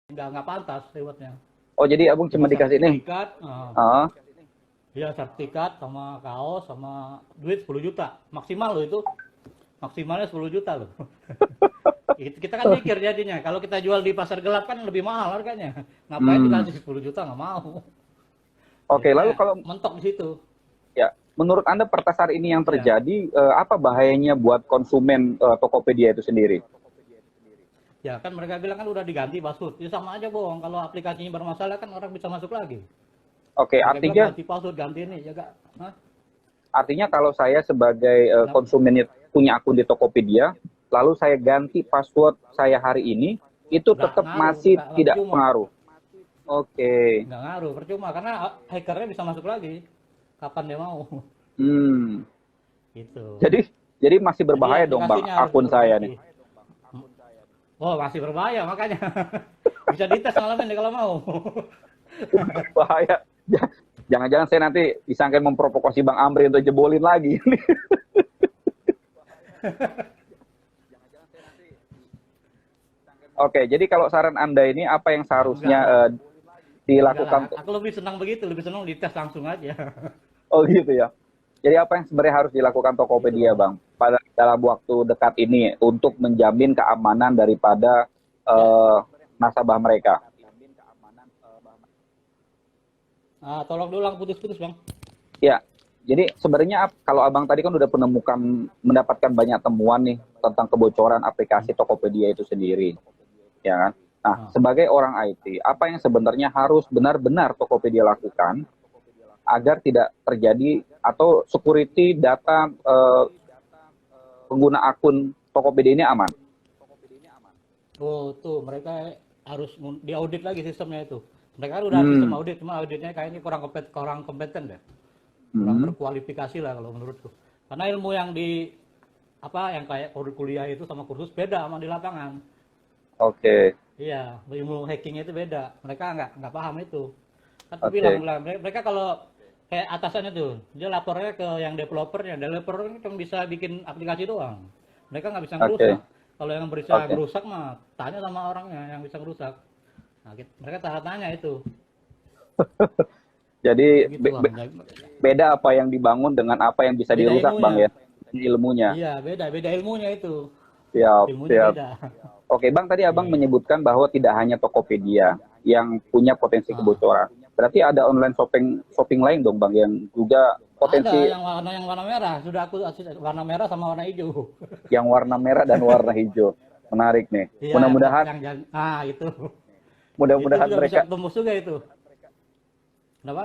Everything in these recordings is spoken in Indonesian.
nggak pantas rewardnya. Oh, jadi abang Cuma cuma dikasih nih. sertifikat, Ah, ya sertifikat sama kaos sama duit 10 juta maksimal loh itu, maksimalnya 10 juta loh. Kita kan mikir jadinya kalau kita jual di pasar gelap kan lebih mahal harganya, ngapain hmm. dikasih 10 juta, nggak mau. Oke, lalu Jadinya kalau mentok di situ. ya, menurut Anda pertasar ini yang Ya, terjadi, apa bahayanya buat konsumen Tokopedia itu sendiri? ya kan mereka bilang kan udah diganti password, ya sama aja bohong. Kalau aplikasinya bermasalah kan orang bisa masuk lagi. Oke, Mereka bilang artinya ganti password, ganti ini, ya gak? Hah? artinya kalau saya sebagai Kenapa? konsumen punya akun di Tokopedia, lalu saya ganti password saya hari ini, itu Nggak tetap ngaruh, masih nggak tidak percuma. pengaruh. Oke. Nggak ngaruh, percuma. Karena hackernya bisa masuk lagi. Kapan dia mau. Hmm. Gitu. Jadi masih Jadi berbahaya dong Bang aplikasinya harus akun saya nih. diperbaiki. Oh, masih berbahaya makanya. Bisa dites malam ini kalau mau. Bahaya. Jangan-jangan saya nanti disangkain memprovokasi Bang Amri untuk jebolin lagi. Oke, jadi kalau saran Anda ini apa yang Ya, enggak seharusnya lah. Enggak lah. dilakukan? Aku lebih senang begitu. Lebih senang dites langsung aja. Oh gitu ya. Jadi apa yang sebenarnya harus dilakukan Gitu Tokopedia, bang. Bang, pada dalam waktu dekat ini untuk menjamin keamanan daripada Ya. eh, nasabah mereka? Tolong diulang putus-putus bang. Ya, jadi sebenarnya kalau Abang tadi kan udah mendapatkan banyak temuan nih tentang kebocoran aplikasi Tokopedia itu sendiri, ya kan? Nah, Ah. sebagai orang IT, apa yang sebenarnya harus benar-benar Tokopedia lakukan agar tidak terjadi atau security data pengguna akun Tokopedia ini aman? Oh, tuh mereka harus diaudit lagi sistemnya itu. Mereka kan udah ada sistem Hmm. audit, cuma auditnya kayaknya kurang kompeten deh. Kurang Hmm. berkualifikasi lah kalau menurutku. Karena ilmu yang di apa yang kayak kuliah itu sama kursus beda sama di lapangan. Oke, Iya, ilmu hackingnya itu beda. Mereka nggak paham itu. Kan aku bilang oke, lah, mereka kalau kayak atasannya tuh, dia lapornya ke yang developernya. Developer cuma bisa bikin aplikasi doang. Mereka nggak bisa oke, ngerusak. Kalau yang bisa oke. ngerusak mah tanya sama orangnya yang bisa ngerusak. Nah, mereka tanya itu. Jadi Begitu bang. beda apa yang dibangun dengan apa yang bisa Beda dirusak, Bang ya, ilmunya. ilmunya. Iya, beda ilmunya itu. Siap, Ilmunya siap. beda. Oke, Bang, tadi Abang Iya. menyebutkan bahwa tidak hanya Tokopedia yang punya potensi Ah. kebocoran. Berarti ada online shopping shopping lain dong, Bang, yang juga Ada potensi yang warna merah. Sudah aku warna merah sama warna hijau. yang warna merah dan warna hijau. Menarik nih. Iya, Mudah-mudahan itu. Itu mudah-mudahan juga bisa mereka tembus juga itu. Kenapa?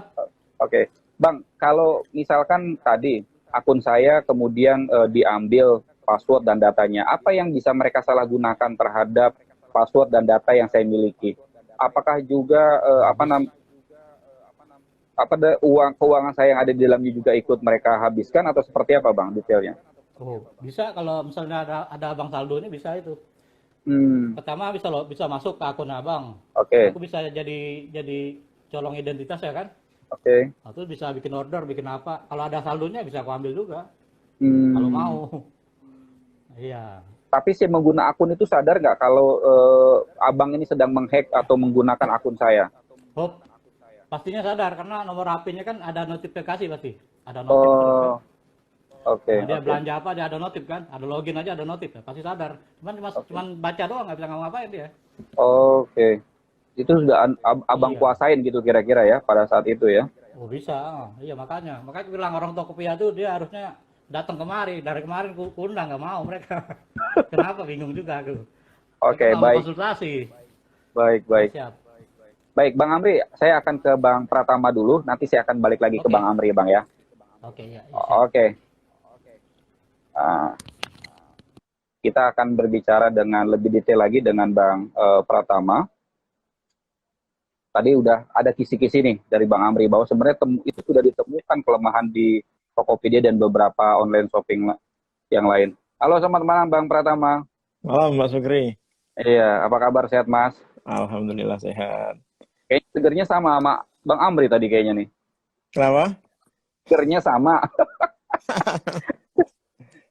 oke. Bang, kalau misalkan tadi akun saya kemudian diambil password dan datanya, apa yang bisa mereka salahgunakan terhadap password dan data yang saya miliki? Apakah juga Oh, keuangan saya yang ada di dalamnya juga ikut mereka habiskan atau seperti apa, Bang, detailnya? bisa kalau misalnya ada abang saldo ini bisa itu. Hmm, Pertama bisa loh, bisa masuk ke akun abang. oke, Aku bisa jadi colong identitas ya kan. oke. Atau bisa bikin order, bikin apa. Kalau ada saldonya bisa aku ambil juga. Kalau Hmm. mau. Iya. Tapi si pengguna akun itu sadar nggak kalau abang ini sedang menghack atau menggunakan akun saya? Hop, pastinya sadar karena nomor HP-nya kan ada notifikasi pasti. Ada notif terus kan. Oh, oke, Nah, dia oke. belanja apa dia ada notif kan, ada login aja ada notif ya, pasti sadar. Cuman Oke. baca doang nggak bisa ngapa-ngapain dia. Oke. Itu sudah abang Iya. kuasain gitu kira-kira ya pada saat itu ya. Oh bisa, iya makanya aku bilang orang Tokopedia tuh dia harusnya datang kemari. Dari kemarin ku undang nggak mau mereka. Kenapa bingung juga aku. Mereka Oke, nggak mau baik, konsultasi. baik, Ya baik. siap. Baik, Bang Amri, saya akan ke Bang Pratama dulu, nanti saya akan balik lagi ke Bang Oke, Amri, Bang ya. oke ya siap. Oke. Ah, kita akan berbicara dengan lebih detail lagi dengan Bang Pratama. Tadi udah ada kisi-kisi nih dari Bang Amri bahwa sebenarnya itu sudah ditemukan kelemahan di Tokopedia dan beberapa online shopping yang lain. Halo, selamat malam Bang Pratama. Malam Mas Sugri. Iya, apa kabar, sehat Mas? Alhamdulillah sehat. Kayaknya segernya sama Bang Amri tadi kayaknya nih. Kenapa? Segernya sama.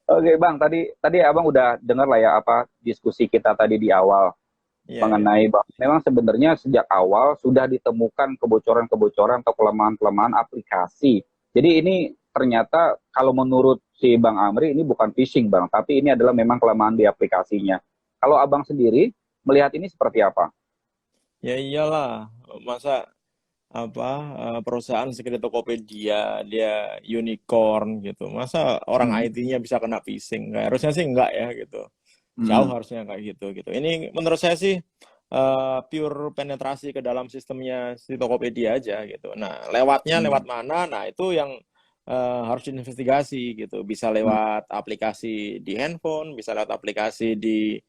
Oke Bang, tadi tadi Abang udah dengar lah ya apa diskusi kita tadi di awal. Iya, iya. mengenai bahwa memang sebenarnya sejak awal sudah ditemukan kebocoran-kebocoran atau kelemahan-kelemahan aplikasi. Jadi ini ternyata kalau menurut si Bang Amri ini bukan phishing Bang, tapi ini adalah memang kelemahan di aplikasinya. Kalau Abang sendiri melihat ini seperti apa? Ya iyalah, masa apa perusahaan seperti Tokopedia dia unicorn gitu. Masa orang Hmm. IT-nya bisa kena phishing? Kayak harusnya sih enggak ya gitu. Jauh Hmm. harusnya kayak gitu. Ini menurut saya sih pure penetrasi ke dalam sistemnya si Tokopedia aja gitu. Nah, lewatnya lewat Hmm. mana? Nah, itu yang harus diinvestigasi gitu. Bisa Hmm. lewat aplikasi di handphone, bisa lewat aplikasi di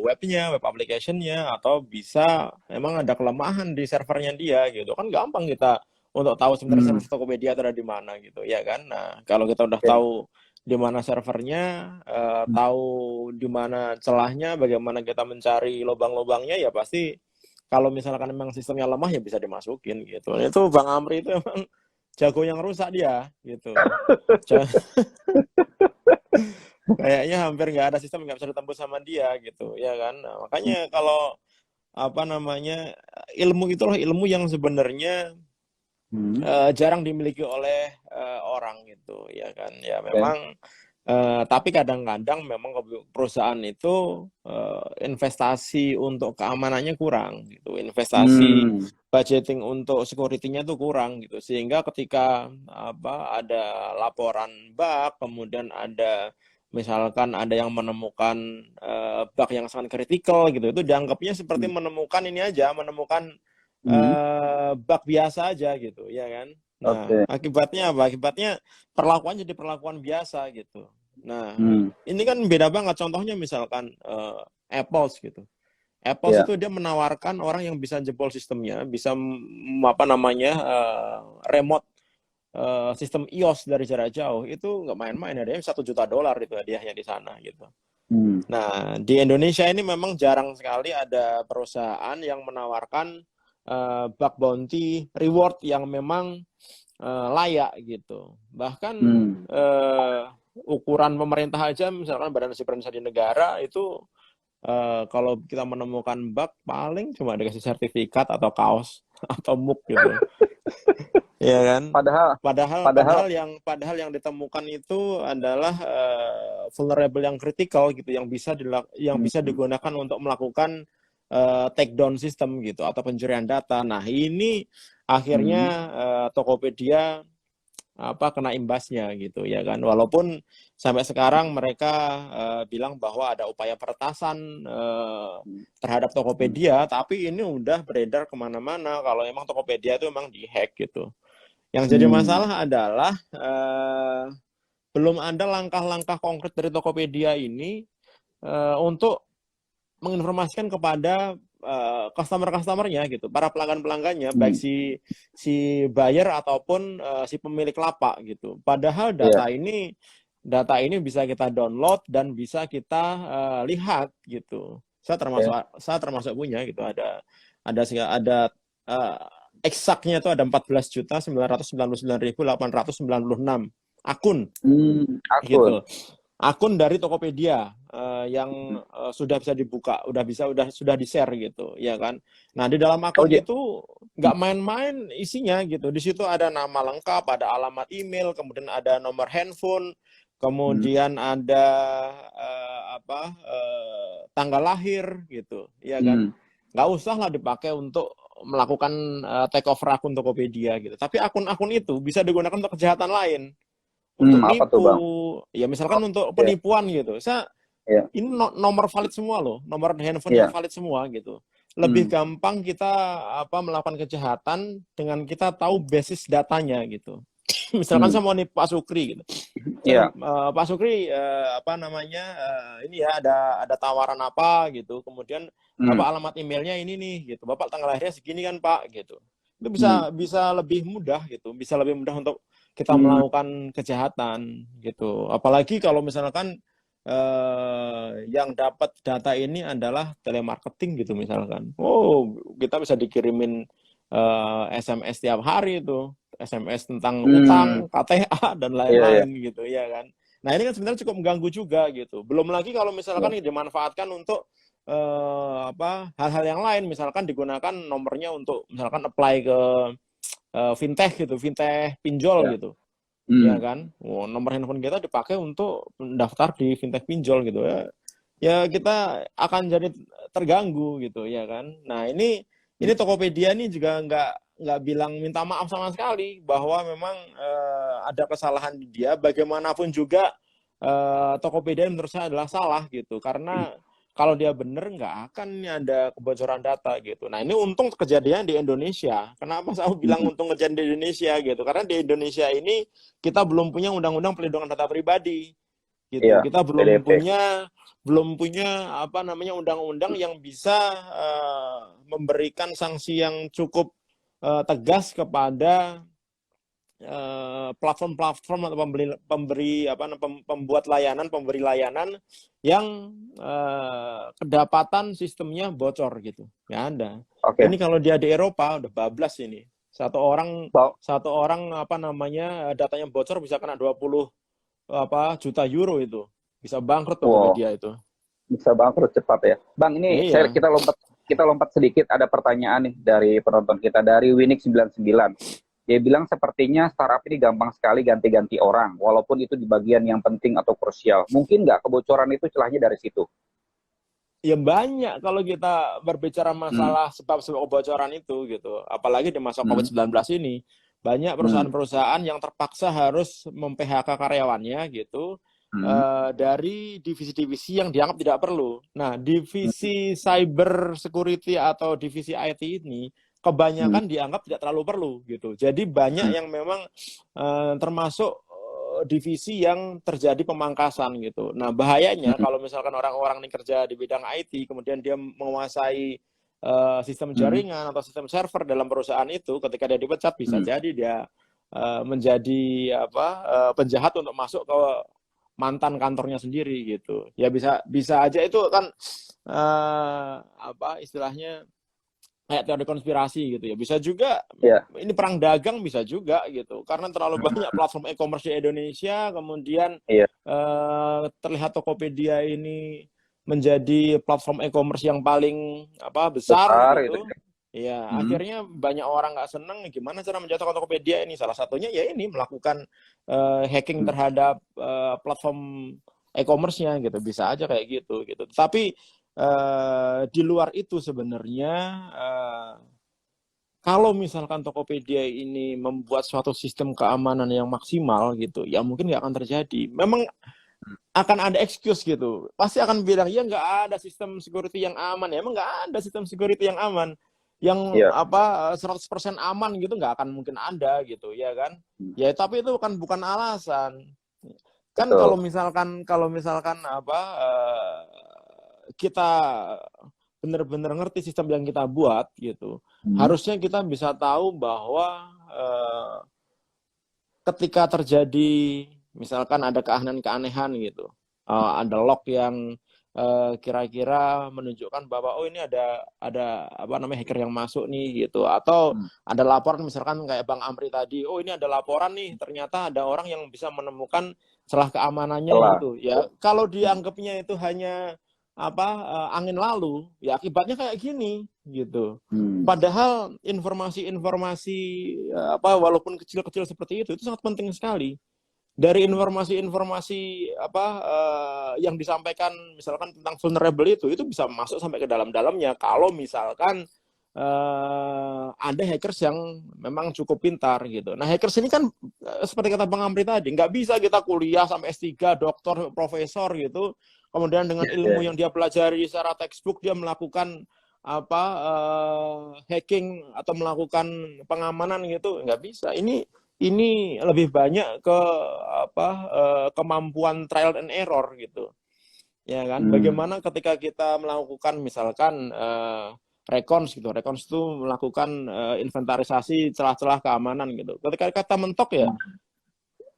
webnya, web application-nya, atau bisa memang ada kelemahan di servernya dia gitu. Kan gampang kita untuk tahu sebenarnya Hmm. server Tokopedia itu ada di mana gitu, ya kan? Nah, kalau kita udah Oke. tahu di mana servernya, Hmm. tahu di mana celahnya, bagaimana kita mencari lubang-lubangnya, ya pasti kalau misalkan memang sistemnya lemah ya bisa dimasukin gitu. Itu Bang Amri itu emang jago yang rusak dia gitu. Ja- Kayaknya hampir nggak ada sistem nggak bisa ditembus sama dia gitu, ya kan? Nah, makanya kalau apa namanya ilmu itulah ilmu yang sebenarnya Hmm. jarang dimiliki oleh orang gitu, ya kan? Ya Oke. memang tapi kadang-kadang memang perusahaan itu investasi untuk keamanannya kurang gitu, investasi Hmm. budgeting untuk security-nya tuh kurang gitu, sehingga ketika ada laporan bug, kemudian ada misalkan ada yang menemukan bug yang sangat kritikal gitu, itu dianggapnya seperti Hmm. menemukan ini aja, menemukan Hmm. bug biasa aja gitu, ya kan? Nah, Oke. akibatnya apa? Akibatnya perlakuan jadi perlakuan biasa gitu. Nah, Hmm. ini kan beda banget. Contohnya misalkan Apple gitu. Apple Ya. itu dia menawarkan orang yang bisa jebol sistemnya, bisa remote sistem iOS dari jarak jauh itu nggak main-main. Ada yang $1 juta itu hadiahnya di sana gitu. Hmm. Nah, di Indonesia ini memang jarang sekali ada perusahaan yang menawarkan bug bounty reward yang memang layak gitu. Bahkan Hmm. eh, ukuran pemerintah aja, misalkan Badan Narkotika Nasional di negara itu kalau kita menemukan bug paling cuma dikasih sertifikat atau kaos atau muk gitu, ya kan? Padahal, Padahal padahal, padahal yang ditemukan itu adalah vulnerable yang kritikal gitu, yang bisa hmm. digunakan untuk melakukan take down sistem gitu atau pencurian data. Nah, ini akhirnya Hmm. Tokopedia kena imbasnya gitu, ya kan, walaupun sampai sekarang mereka bilang bahwa ada upaya peretasan terhadap Hmm. Tokopedia, tapi ini udah beredar kemana-mana kalau emang Tokopedia itu emang dihack gitu. Yang jadi Hmm. masalah adalah belum ada langkah-langkah konkret dari Tokopedia ini untuk menginformasikan kepada customer-customernya gitu, para pelanggan-pelanggannya, baik Hmm. si buyer ataupun si pemilik lapak gitu. Padahal Iya. data ini bisa kita download dan bisa kita lihat gitu. Oke. Saya termasuk punya gitu, ada uh, eksaknya itu ada 14.999.896 akun Akun. gitu, akun dari Tokopedia yang sudah bisa dibuka, sudah di-share gitu, ya kan. Nah, di dalam Oh, akun itu nggak main-main isinya gitu. Di situ ada nama lengkap, ada alamat email, kemudian ada nomor handphone, hmm. kemudian ada tanggal lahir gitu, ya kan. Hmm. Nggak usah lah dipakai untuk melakukan take over akun Tokopedia gitu. Tapi akun-akun itu bisa digunakan untuk kejahatan lain, untuk Apa tuh, nipu, Bang? ya misalkan untuk Iya. penipuan gitu. Iya. Ini nomor valid semua loh, nomor handphone yang Iya. valid semua gitu. Lebih Hmm. gampang kita melakukan kejahatan dengan kita tahu basis datanya gitu. Misalkan Hmm. saya mau nipu Pak Sukri gitu. Iya. Pak Sukri ini ya ada tawaran apa gitu. Kemudian Hmm. Bapak alamat emailnya ini nih gitu. Bapak tanggal lahirnya segini kan Pak gitu. Itu Hmm. bisa lebih mudah gitu. Bisa lebih mudah untuk kita Hmm. melakukan kejahatan gitu. Apalagi kalau misalkan yang dapat data ini adalah telemarketing gitu misalkan. Oh, kita bisa dikirimin SMS tiap hari itu, SMS tentang Hmm. utang, KTA dan Iya, iya. lain-lain gitu, ya kan. Nah, ini kan sebenarnya cukup mengganggu juga gitu. Belum lagi kalau Iya. misalkan dimanfaatkan untuk hal-hal yang lain, misalkan digunakan nomornya untuk misalkan apply ke fintech gitu, fintech pinjol Ya. gitu. Ya Hmm. kan, nomor handphone kita dipakai untuk mendaftar di fintech pinjol gitu ya. Ya kita akan jadi terganggu gitu ya kan. Nah ini Tokopedia ini juga nggak bilang minta maaf sama sekali bahwa memang ada kesalahan di dia. Bagaimanapun juga Tokopedia menurut saya adalah salah gitu, karena kalau dia bener nggak akan ada kebocoran data gitu. Nah ini untung kejadian di Indonesia. Kenapa saya bilang Hmm. untung kejadian di Indonesia gitu? Karena di Indonesia ini kita belum punya undang-undang perlindungan data pribadi gitu. Iya, Kita PDP. belum punya apa namanya undang-undang yang bisa memberikan sanksi yang cukup tegas kepada platform-platform atau pembuat layanan, pemberi layanan yang kedapatan sistemnya bocor gitu. Nggak ada. Oke. Ini kalau dia di Eropa udah bablas ini. Satu So, orang apa namanya datanya bocor bisa kena 20 juta euro itu. Bisa bangkrut wow, Tokopedia itu. bisa bangkrut cepat ya. Bang, ini Iya. kita lompat sedikit, ada pertanyaan nih dari penonton kita dari Winik 99. Dia bilang sepertinya startup ini gampang sekali ganti-ganti orang, walaupun itu di bagian yang penting atau krusial. Mungkin nggak kebocoran itu celahnya dari situ? Ya banyak kalau kita berbicara Hmm. masalah sebab-sebab kebocoran itu gitu. Apalagi di masa Hmm. COVID-19 ini. Banyak Hmm. perusahaan-perusahaan yang terpaksa harus mem-PHK karyawannya gitu Hmm. dari divisi-divisi yang dianggap tidak perlu. Nah, Hmm. divisi cyber security atau divisi IT ini Hmm. kebanyakan dianggap tidak terlalu perlu gitu. Jadi banyak Hmm. yang memang termasuk divisi yang terjadi pemangkasan gitu. Nah, bahayanya Hmm. kalau misalkan orang-orang ini kerja di bidang IT, kemudian dia menguasai sistem Hmm. jaringan atau sistem server dalam perusahaan itu, ketika dia dipecat bisa Hmm. jadi dia menjadi penjahat untuk masuk ke mantan kantornya sendiri gitu. Ya bisa aja itu kan istilahnya kayak teori konspirasi gitu ya. Bisa juga Ya. ini perang dagang bisa juga gitu. Karena terlalu banyak Hmm. platform e-commerce di Indonesia, kemudian Iya. terlihat Tokopedia ini menjadi platform e-commerce yang paling besar Besar gitu gitu. ya. Ya, Hmm. akhirnya banyak orang nggak seneng gimana cara menjatuhkan Tokopedia ini. Salah satunya ya ini melakukan hacking Hmm. terhadap platform e-commerce-nya gitu. Bisa aja kayak gitu. Tapi di luar itu sebenarnya kalau misalkan Tokopedia ini membuat suatu sistem keamanan yang maksimal gitu, ya mungkin nggak akan terjadi. Memang akan ada excuse gitu. Pasti akan bilang, ya nggak ada sistem security yang aman. Ya emang nggak ada sistem security yang aman. Yang Iya. 100% aman gitu nggak akan mungkin ada gitu, ya kan? Hmm. Ya tapi itu kan bukan alasan. Kan Betul. kalau misalkan kita benar-benar ngerti sistem yang kita buat gitu, Hmm. harusnya kita bisa tahu bahwa ketika terjadi misalkan ada keanehan-keanehan gitu, ada log yang kira-kira menunjukkan bahwa ini ada hacker yang masuk nih gitu, atau Hmm. ada laporan misalkan kayak Bang Amri tadi, ini ada laporan nih ternyata ada orang yang bisa menemukan celah keamanannya Telah. itu ya. Kalau Hmm. dianggapnya itu hanya angin lalu, ya akibatnya kayak gini gitu. Hmm. Padahal informasi-informasi walaupun kecil-kecil seperti itu sangat penting sekali. Dari informasi-informasi yang disampaikan misalkan tentang vulnerable itu bisa masuk sampai ke dalam-dalamnya kalau misalkan ada hackers yang memang cukup pintar gitu. Nah, hackers ini kan seperti kata Bang Amri tadi, nggak bisa kita kuliah sampai S3, doktor, profesor gitu. Kemudian dengan Iya. Iya. ilmu yang dia pelajari secara textbook dia melakukan hacking atau melakukan pengamanan gitu, nggak bisa. Ini lebih banyak ke kemampuan trial and error gitu, ya kan? Hmm. Bagaimana ketika kita melakukan misalkan recons gitu, recons itu melakukan inventarisasi celah-celah keamanan gitu. Ketika kata mentok ya,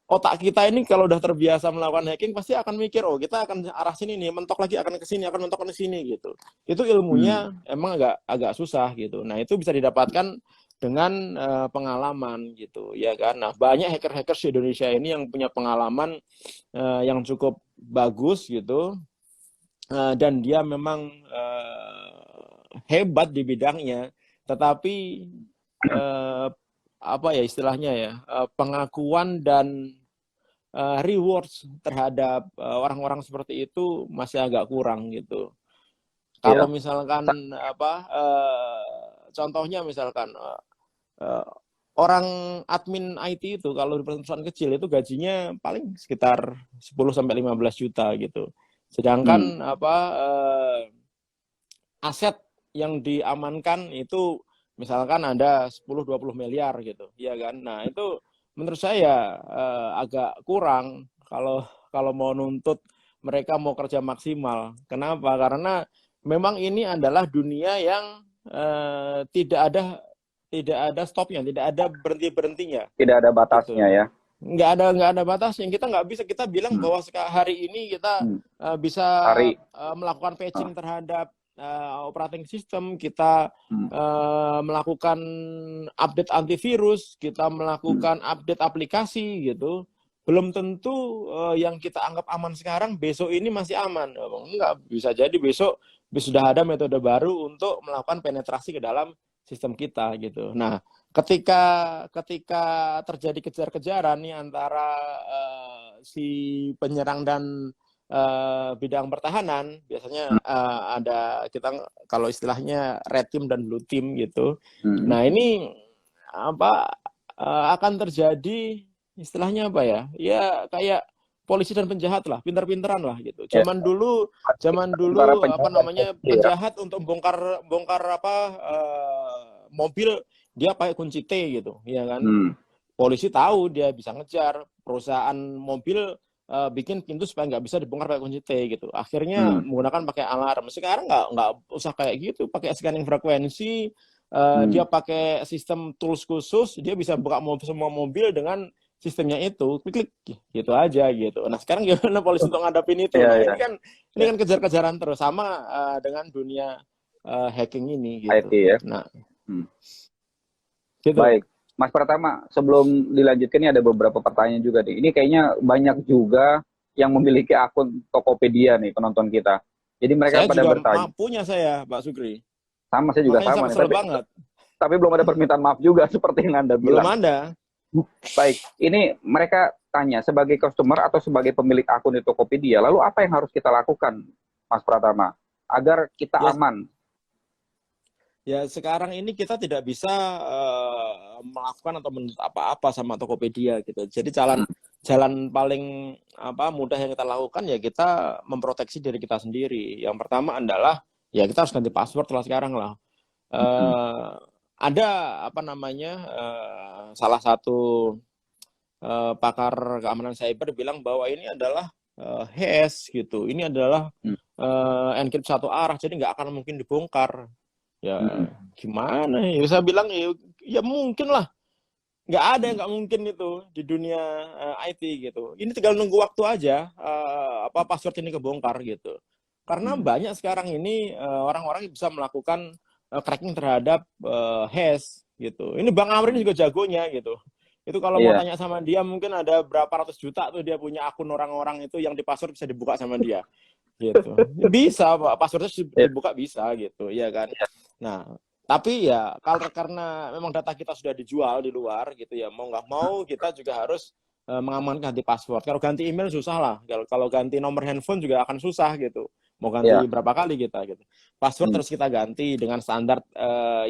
otak kita ini kalau udah terbiasa melakukan hacking pasti akan mikir, kita akan arah sini nih, mentok lagi akan ke sini, akan mentok ke sini gitu. Itu Hmm. ilmunya emang agak susah gitu. Nah, itu bisa didapatkan dengan pengalaman gitu, ya kan. Nah, banyak hacker-hacker di Indonesia ini yang punya pengalaman yang cukup bagus gitu. dan dia memang hebat di bidangnya, tetapi apa ya istilahnya ya, pengakuan dan rewards terhadap orang-orang seperti itu masih agak kurang gitu. Kalau Ya. misalkan apa contohnya misalkan eh, orang admin IT itu kalau di perusahaan kecil itu gajinya paling sekitar 10 sampai 15 juta gitu. Sedangkan apa aset yang diamankan itu misalkan ada 10-20 miliar gitu, ya kan? Nah, itu menurut saya agak kurang kalau mau nuntut mereka mau kerja maksimal. Kenapa? Karena memang ini adalah dunia yang tidak ada stopnya, tidak ada berhenti-berhentinya Tidak ada batasnya gitu. ya. Nggak ada batasnya. Kita nggak bisa kita bilang Hmm. bahwa hari ini kita Hmm. bisa Hari. melakukan patching terhadap operating system, kita melakukan update antivirus, kita melakukan update aplikasi gitu. Belum tentu yang kita anggap aman sekarang besok ini masih aman. Enggak, bisa jadi besok sudah ada metode baru untuk melakukan penetrasi ke dalam sistem kita gitu. Nah, ketika terjadi kejar-kejaran nih antara si penyerang dan bidang pertahanan, biasanya ada kita kalau istilahnya red team dan blue team gitu. Nah, ini apa akan terjadi istilahnya apa ya? Ya kayak polisi dan penjahat lah, pintar-pintaran lah gitu. Ya. Zaman dulu Antara apa penjahat dan namanya polisi, ya. penjahat untuk bongkar apa mobil dia pakai kunci T gitu, ya kan? Polisi tahu dia bisa ngejar, perusahaan mobil bikin pintu supaya nggak bisa dibongkar pakai kunci T gitu. Akhirnya menggunakan pakai alarm. Sekarang nggak usah kayak gitu, pakai scanning frekuensi, dia pakai sistem tools khusus, dia bisa buka semua mobil dengan sistemnya itu, klik gitu aja gitu. Nah sekarang gimana polisi untuk ngadapin itu? Ya, Nah ya. ini kan kejar-kejaran terus sama dengan dunia hacking ini gitu. IT ya. Nah gitu. Baik, Mas Pratama, sebelum dilanjutkan ini ada beberapa pertanyaan juga nih. Ini kayaknya banyak juga yang memiliki akun Tokopedia nih penonton kita. Jadi mereka Saya pada juga bertanya. punya saya, Pak Sugri. Sama, saya juga Makanya sama saya nih. kesel banget. Tapi belum ada permintaan maaf juga seperti yang Anda Belum bilang. ada. Baik, ini mereka tanya sebagai customer atau sebagai pemilik akun di Tokopedia, lalu apa yang harus kita lakukan, Mas Pratama, agar kita aman? Ya sekarang ini kita tidak bisa melakukan atau menuntut apa-apa sama Tokopedia gitu. Jadi jalan paling mudah yang kita lakukan ya kita memproteksi diri kita sendiri. Yang pertama adalah ya kita harus ganti password lah sekarang lah. Ada salah satu pakar keamanan cyber bilang bahwa ini adalah hash gitu. Ini adalah encrypt satu arah, jadi nggak akan mungkin dibongkar. Ya gimana ya? Saya bilang ya mungkin lah. Nggak ada yang nggak mungkin itu di dunia IT gitu. Ini tinggal nunggu waktu aja password ini kebongkar gitu. Karena banyak sekarang ini orang-orang bisa melakukan cracking terhadap hash gitu. Ini Bang Amrin juga jagonya gitu. Itu kalau mau tanya sama dia mungkin ada berapa ratus juta tuh dia punya akun orang-orang itu yang di password bisa dibuka sama dia. Gitu. Bisa, Pak. Passwordnya dibuka bisa gitu, ya kan. Nah, tapi ya karena memang data kita sudah dijual di luar gitu ya, mau nggak mau kita juga harus mengamankan ganti password. Kalau ganti email susah lah. Kalau ganti nomor handphone juga akan susah gitu. Mau ganti berapa kali kita gitu. Password terus kita ganti dengan standar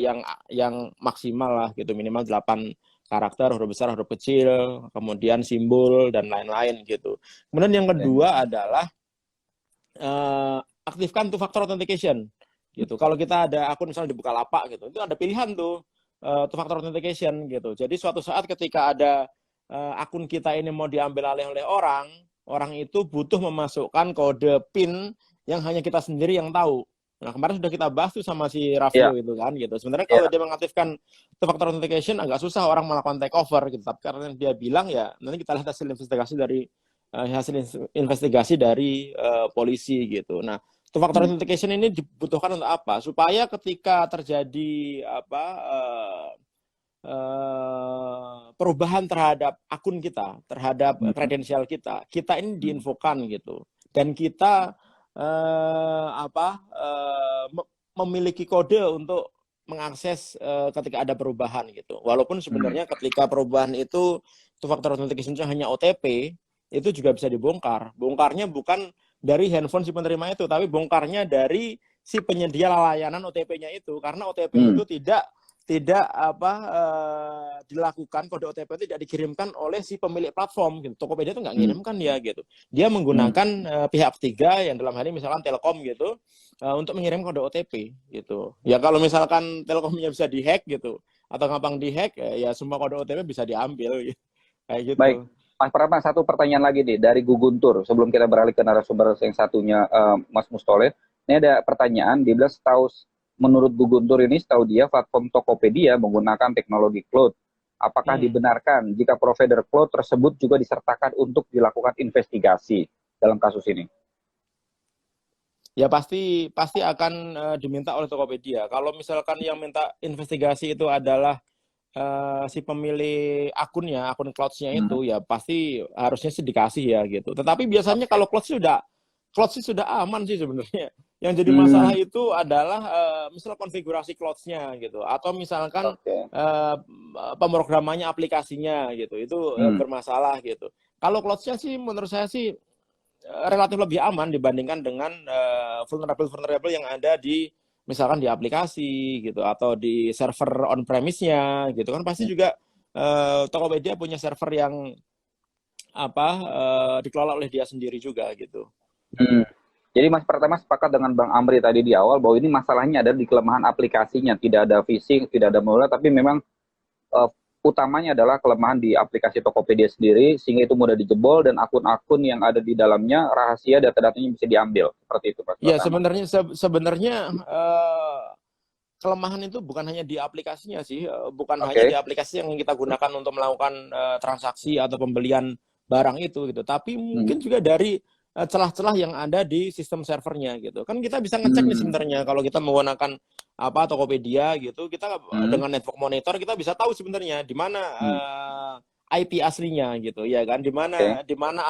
yang maksimal lah gitu, minimal 8 karakter, huruf besar, huruf kecil, kemudian simbol dan lain-lain gitu. Kemudian yang kedua adalah aktifkan two factor authentication gitu. Kalau kita ada akun misalnya di Bukalapak gitu, itu ada pilihan tuh two factor authentication gitu. Jadi suatu saat ketika ada akun kita ini mau diambil alih oleh orang itu butuh memasukkan kode PIN yang hanya kita sendiri yang tahu. Nah kemarin sudah kita bahas tuh sama si Raffio itu kan gitu. Sebenarnya kalau dia mengaktifkan two factor authentication agak susah orang melakukan take over gitu. Tapi karena dia bilang ya nanti kita lihat hasil investigasi dari polisi gitu. Nah, two factor authentication ini dibutuhkan untuk apa? Supaya ketika terjadi perubahan terhadap akun kita, terhadap kredensial kita ini diinfokan gitu. Dan kita memiliki kode untuk mengakses ketika ada perubahan gitu. Walaupun sebenarnya ketika perubahan itu faktor authentication hanya OTP, itu juga bisa dibongkar. Bongkarnya bukan dari handphone si penerima itu, tapi bongkarnya dari si penyedia layanan OTP-nya itu, karena OTP itu tidak dilakukan, kode OTP itu tidak dikirimkan oleh si pemilik platform gitu. Tokopedia itu nggak ngirimkan ya gitu. Dia menggunakan pihak ketiga yang dalam hal ini misalkan Telkom gitu untuk mengirim kode OTP gitu. Ya kalau misalkan Telkomnya bisa dihack gitu atau gampang dihack ya semua kode OTP bisa diambil gitu. Kayak gitu. Baik, Mas Pratama, satu pertanyaan lagi nih dari Guguntur sebelum kita beralih ke narasumber yang satunya, Mas Mustoleh. Ini ada pertanyaan, dia bilang menurut Guguntur ini, setahu dia platform Tokopedia menggunakan teknologi cloud. Apakah dibenarkan jika provider cloud tersebut juga disertakan untuk dilakukan investigasi dalam kasus ini? Ya pasti akan diminta oleh Tokopedia. Kalau misalkan yang minta investigasi itu adalah si pemilik akunnya, akun clouds-nya itu, ya pasti harusnya sih dikasih ya gitu. Tetapi biasanya kalau cloud sih sudah aman sih sebenarnya. Yang jadi masalah itu adalah misal konfigurasi clouds-nya gitu, atau misalkan pemrogramannya aplikasinya gitu, itu bermasalah gitu. Kalau clouds-nya sih menurut saya sih relatif lebih aman dibandingkan dengan vulnerable yang ada di misalkan di aplikasi gitu atau di server on premise-nya gitu kan, pasti juga Tokopedia punya server yang dikelola oleh dia sendiri juga gitu. Jadi Mas Pratama sepakat dengan Bang Amri tadi di awal bahwa ini masalahnya ada di kelemahan aplikasinya, tidak ada phishing, tidak ada malware, tapi memang utamanya adalah kelemahan di aplikasi Tokopedia sendiri, sehingga itu mudah dijebol dan akun-akun yang ada di dalamnya rahasia, data-datanya bisa diambil. Seperti itu, Mas Pratama. Ya sebenarnya kelemahan itu bukan hanya di aplikasinya sih, bukan hanya di aplikasi yang kita gunakan untuk melakukan transaksi atau pembelian barang itu gitu, tapi mungkin juga dari celah-celah yang ada di sistem servernya gitu. Kan kita bisa ngecek nih sebenarnya kalau kita menggunakan Tokopedia gitu, kita dengan network monitor kita bisa tahu sebenarnya di mana IP aslinya gitu, ya kan? Di mana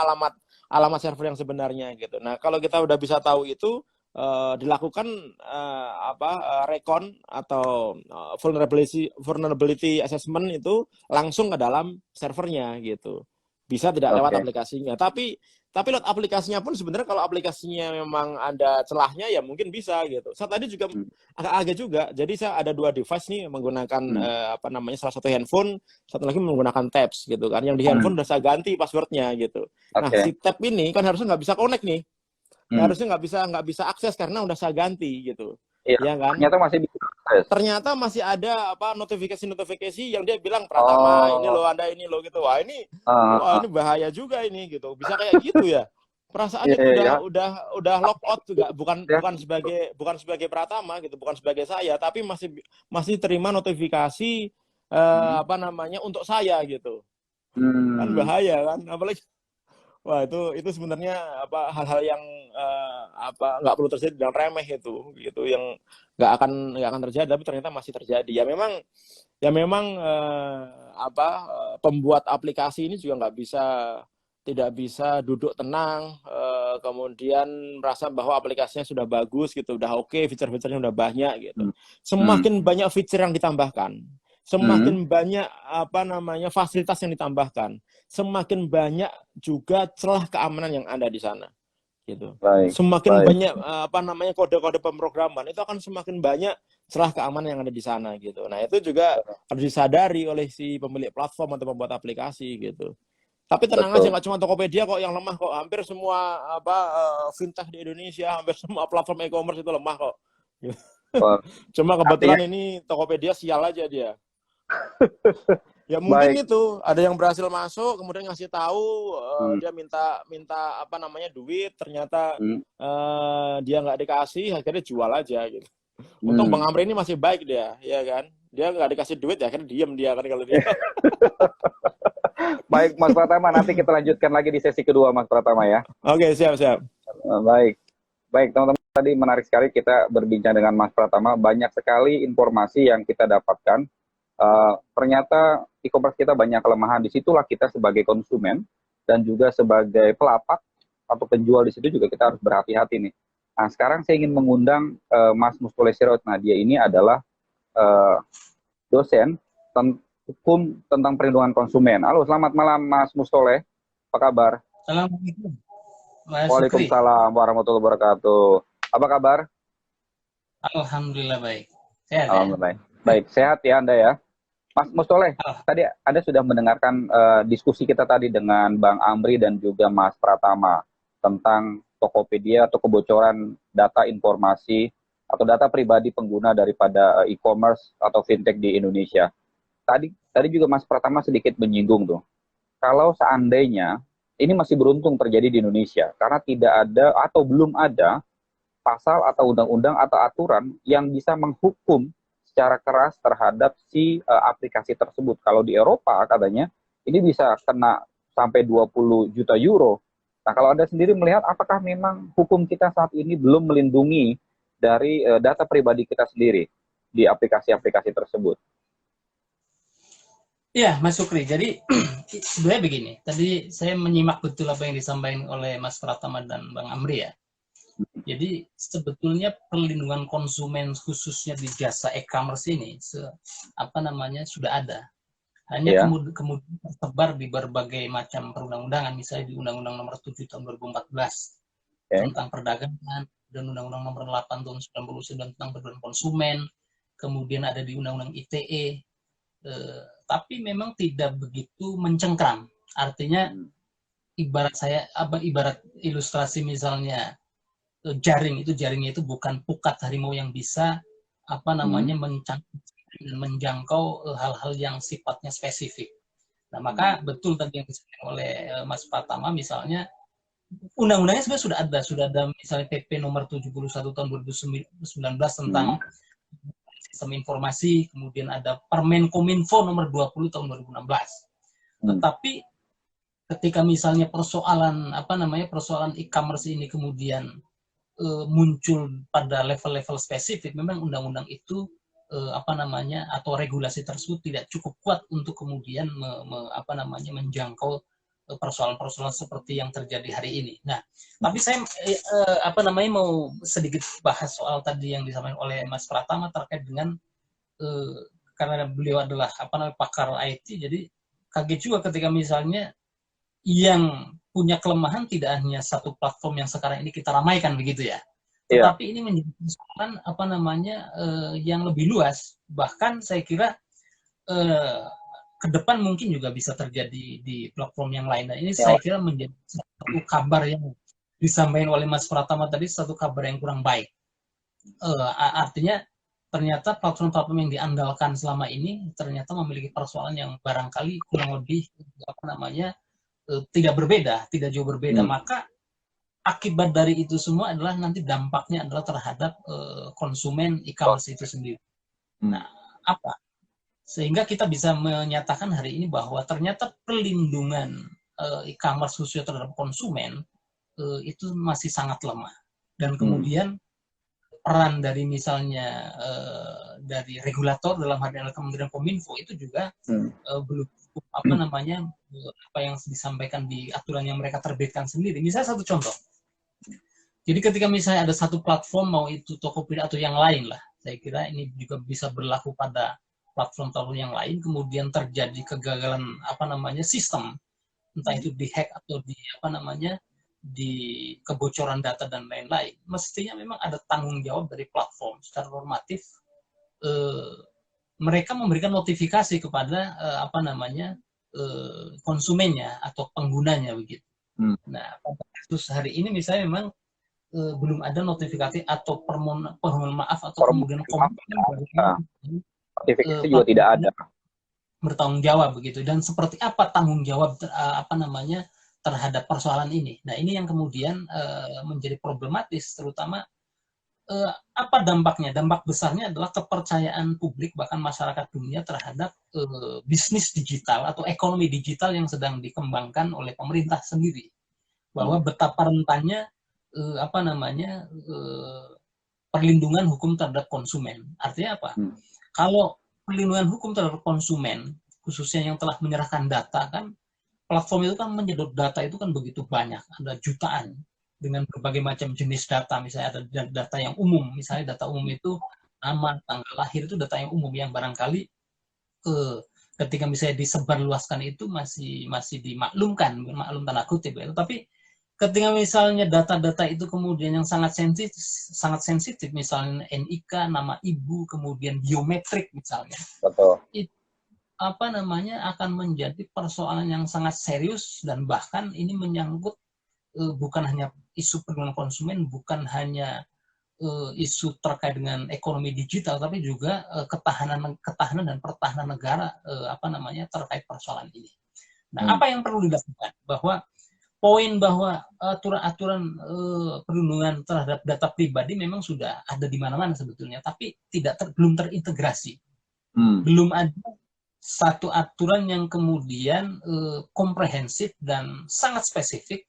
alamat server yang sebenarnya gitu. Nah, kalau kita udah bisa tahu itu dilakukan recon atau vulnerability assessment itu langsung ke dalam servernya gitu. Bisa tidak lewat aplikasinya, tapi lewat aplikasinya pun sebenarnya kalau aplikasinya memang ada celahnya ya mungkin bisa gitu. Saya tadi juga agak juga, jadi saya ada 2 device nih menggunakan salah satu handphone, satu lagi menggunakan tabs gitu kan. Yang di handphone udah saya ganti passwordnya gitu. Nah si tab ini kan harusnya nggak bisa connect nih, harusnya nggak bisa akses karena udah saya ganti gitu. Ya kan? Ternyata masih ada notifikasi yang dia bilang Pratama ini lo gitu. Wah ini bahaya juga ini gitu. Bisa kayak gitu ya. Perasaannya udah lock out juga, bukan sebagai Pratama gitu, bukan sebagai saya, tapi masih terima notifikasi untuk saya gitu. Kan bahaya kan, apalagi wah itu sebenarnya hal-hal yang nggak perlu terjadi dan remeh itu gitu, yang nggak akan terjadi tapi ternyata masih terjadi. Ya memang pembuat aplikasi ini juga tidak bisa duduk tenang kemudian merasa bahwa aplikasinya sudah bagus gitu, udah oke, fitur-fiturnya udah banyak gitu. Semakin banyak fitur yang ditambahkan, semakin banyak fasilitas yang ditambahkan, semakin banyak juga celah keamanan yang ada di sana gitu. Semakin banyak kode-kode pemrograman, itu akan semakin banyak celah keamanan yang ada di sana gitu. Nah, itu juga harus disadari oleh si pemilik platform atau pembuat aplikasi gitu. Tapi tenang aja, nggak cuma Tokopedia kok yang lemah kok. Hampir semua fintech di Indonesia, hampir semua platform e-commerce itu lemah kok. Cuma kebetulan ini Tokopedia sial aja dia. Ya mungkin itu ada yang berhasil masuk kemudian ngasih tahu dia minta duit, ternyata dia nggak dikasih, akhirnya jual aja gitu. Untung Bang Amri ini masih baik dia, ya kan? Dia nggak dikasih duit ya akhirnya diem dia kan kalau dia. Baik Mas Pratama, nanti kita lanjutkan lagi di sesi kedua Mas Pratama ya. Oke, siap. Baik teman-teman, tadi menarik sekali kita berbincang dengan Mas Pratama, banyak sekali informasi yang kita dapatkan. Ternyata e-commerce kita banyak kelemahan, disitulah kita sebagai konsumen dan juga sebagai pelapak atau penjual di situ juga kita harus berhati-hati nih. Nah, sekarang saya ingin mengundang Mas Mustoleh Sirot. Nah, dia ini adalah eh, dosen hukum tentang perlindungan konsumen. Halo, selamat malam Mas Mustoleh. Apa kabar? Assalamualaikum, Mas Sukri. Waalaikumsalam warahmatullahi wabarakatuh. Apa kabar? Alhamdulillah baik. Sehat ya? Alhamdulillah. Baik, sehat ya Anda ya. Mas Mustoleh, Ah, tadi Anda sudah mendengarkan diskusi kita tadi dengan Bang Amri dan juga Mas Pratama tentang Tokopedia atau kebocoran data informasi atau data pribadi pengguna daripada e-commerce atau fintech di Indonesia. Tadi juga Mas Pratama sedikit menyinggung tuh. Kalau seandainya ini masih beruntung terjadi di Indonesia karena tidak ada atau belum ada pasal atau undang-undang atau aturan yang bisa menghukum secara keras terhadap si aplikasi tersebut. Kalau di Eropa katanya ini bisa kena sampai 20 juta euro. Nah, kalau Anda sendiri melihat apakah memang hukum kita saat ini belum melindungi dari data pribadi kita sendiri di aplikasi-aplikasi tersebut? Iya, Mas Sukri. Jadi sebenarnya begini. Tadi saya menyimak betul apa yang disampaikan oleh Mas Pratama dan Bang Amri ya. Jadi sebetulnya perlindungan konsumen khususnya di jasa e-commerce ini sudah ada. Hanya Ya, kemudian tersebar di berbagai macam perundang-undangan, misalnya di Undang-Undang Nomor 7 Tahun 2014 oke. tentang perdagangan, dan Undang-Undang Nomor 8 Tahun 99 tentang perlindungan konsumen, kemudian ada di Undang-Undang ITE, tapi memang tidak begitu mencengkram. Artinya ibarat ilustrasi misalnya jaringnya itu bukan pukat harimau yang bisa Hmm. menjangkau hal-hal yang sifatnya spesifik. Nah, maka betul tadi yang disampaikan oleh Mas Pratama misalnya undang-undangnya sebenarnya sudah ada misalnya PP nomor 71 tahun 2019 tentang Hmm. sistem informasi, kemudian ada Permen Kominfo nomor 20 tahun 2016. Hmm. Tetapi ketika misalnya persoalan e-commerce ini kemudian muncul pada level-level spesifik, memang undang-undang itu atau regulasi tersebut tidak cukup kuat untuk kemudian menjangkau persoalan-persoalan seperti yang terjadi hari ini. Nah, tapi saya mau sedikit bahas soal tadi yang disampaikan oleh Mas Pratama terkait dengan eh, karena beliau adalah pakar IT, jadi kaget juga ketika misalnya yang punya kelemahan tidak hanya satu platform yang sekarang ini kita ramaikan begitu ya, Iya. tetapi ini menjadi persoalan yang lebih luas. Bahkan saya kira eh, ke depan mungkin juga bisa terjadi di platform yang lain. Dan ini Ya, saya kira menjadi satu kabar yang disampaikan oleh Mas Pratama tadi, satu kabar yang kurang baik. Artinya ternyata platform-platform yang diandalkan selama ini ternyata memiliki persoalan yang barangkali kurang lebih tidak jauh berbeda. hmm. Maka akibat dari itu semua adalah nanti dampaknya adalah terhadap konsumen e-commerce itu sendiri. Hmm. Nah, apa? Sehingga kita bisa menyatakan hari ini bahwa ternyata perlindungan e-commerce khususnya terhadap konsumen itu masih sangat lemah. Dan Hmm. kemudian peran dari misalnya dari regulator dalam hal ini Kementerian Kominfo itu juga Hmm. belum cukup apa yang disampaikan di aturan yang mereka terbitkan sendiri. Misalnya satu contoh. Jadi ketika misalnya ada satu platform, mau itu Tokopedia atau yang lain lah, saya kira ini juga bisa berlaku pada platform-platform yang lain, kemudian terjadi kegagalan sistem, entah itu dihack atau di kebocoran data dan lain-lain. Mestinya memang ada tanggung jawab dari platform secara normatif. Eh, Mereka memberikan notifikasi kepada konsumennya atau penggunanya begitu. Hmm. Nah, pada kasus hari ini misalnya memang belum ada notifikasi atau permohonan maaf atau kemudian komitmen dari Notifikasi juga platform tidak ada. bertanggung jawab begitu. Dan seperti apa tanggung jawab terhadap persoalan ini. Nah, ini yang kemudian menjadi problematis, terutama apa dampaknya? Dampak besarnya adalah kepercayaan publik bahkan masyarakat dunia terhadap bisnis digital atau ekonomi digital yang sedang dikembangkan oleh pemerintah sendiri. Bahwa betapa rentannya perlindungan hukum terhadap konsumen. Artinya apa? Hmm. Kalau perlindungan hukum terhadap konsumen, khususnya yang telah menyerahkan data kan, platform itu kan menyedot data itu kan begitu banyak, ada jutaan. dengan berbagai macam jenis data, misalnya ada data yang umum, misalnya data umum itu nama, tanggal lahir itu data yang umum yang barangkali ketika misalnya disebarluaskan itu masih dimaklumkan, maklum tanda kutip ya. Tapi ketika misalnya data-data itu kemudian yang sangat sensitif, misalnya NIK, nama ibu, kemudian biometrik misalnya, Betul. itu akan menjadi persoalan yang sangat serius, dan bahkan ini menyangkut bukan hanya isu perlindungan konsumen, bukan hanya isu terkait dengan ekonomi digital, tapi juga ketahanan dan pertahanan negara terkait persoalan ini. Nah, apa yang perlu dilakukan? Bahwa aturan-aturan perlindungan terhadap data pribadi memang sudah ada di mana-mana sebetulnya, tapi belum terintegrasi. Belum ada satu aturan yang kemudian komprehensif dan sangat spesifik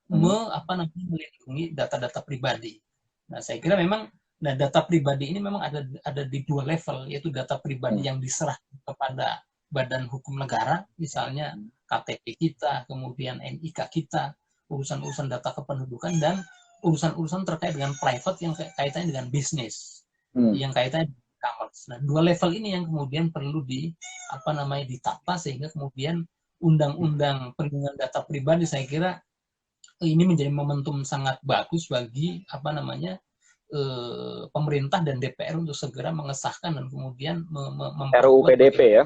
melindungi data-data pribadi. Nah, saya kira memang data pribadi ini memang ada di dua level, yaitu data pribadi yang diserahkan kepada badan hukum negara, misalnya KTP kita, kemudian NIK kita, urusan-urusan data kependudukan, dan urusan-urusan terkait dengan private yang kaitannya dengan bisnis, yang kaitannya dengan e-commerce. Nah, dua level ini yang kemudian perlu ditata, sehingga kemudian undang-undang perlindungan data pribadi, saya kira ini menjadi momentum sangat bagus bagi pemerintah dan DPR untuk segera mengesahkan dan kemudian RUU PDP ya.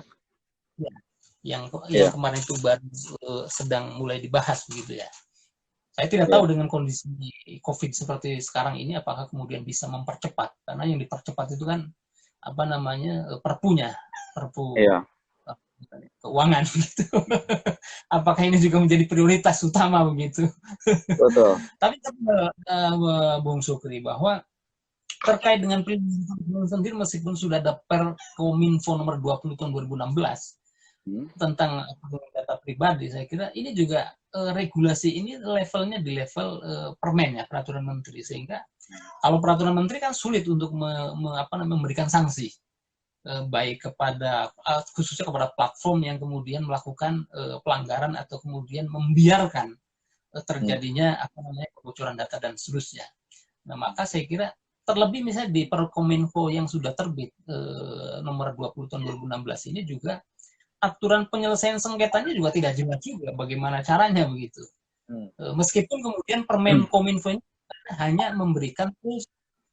Yang kemarin itu baru sedang mulai dibahas begitu ya. Saya tidak tahu dengan kondisi COVID seperti sekarang ini apakah kemudian bisa mempercepat, karena yang dipercepat itu kan perpu keuangan gitu. Apakah ini juga menjadi prioritas utama begitu? Betul. Tapi Bung Sukri, bahwa terkait dengan perlindungan sendiri, meskipun sudah ada Perkominfo nomor 20 tahun 2016 tentang data pribadi, saya kira ini juga regulasi ini levelnya di level permen ya, peraturan menteri, sehingga kalau peraturan menteri kan sulit untuk memberikan sanksi, baik kepada khususnya kepada platform yang kemudian melakukan pelanggaran atau kemudian membiarkan terjadinya kebocoran data dan seterusnya. Nah, maka saya kira terlebih misalnya di Perkominfo yang sudah terbit nomor 20 tahun 2016 ini juga aturan penyelesaian sengketanya juga tidak jelas juga bagaimana caranya begitu. Meskipun kemudian Permen Kominfo ini hanya memberikan tools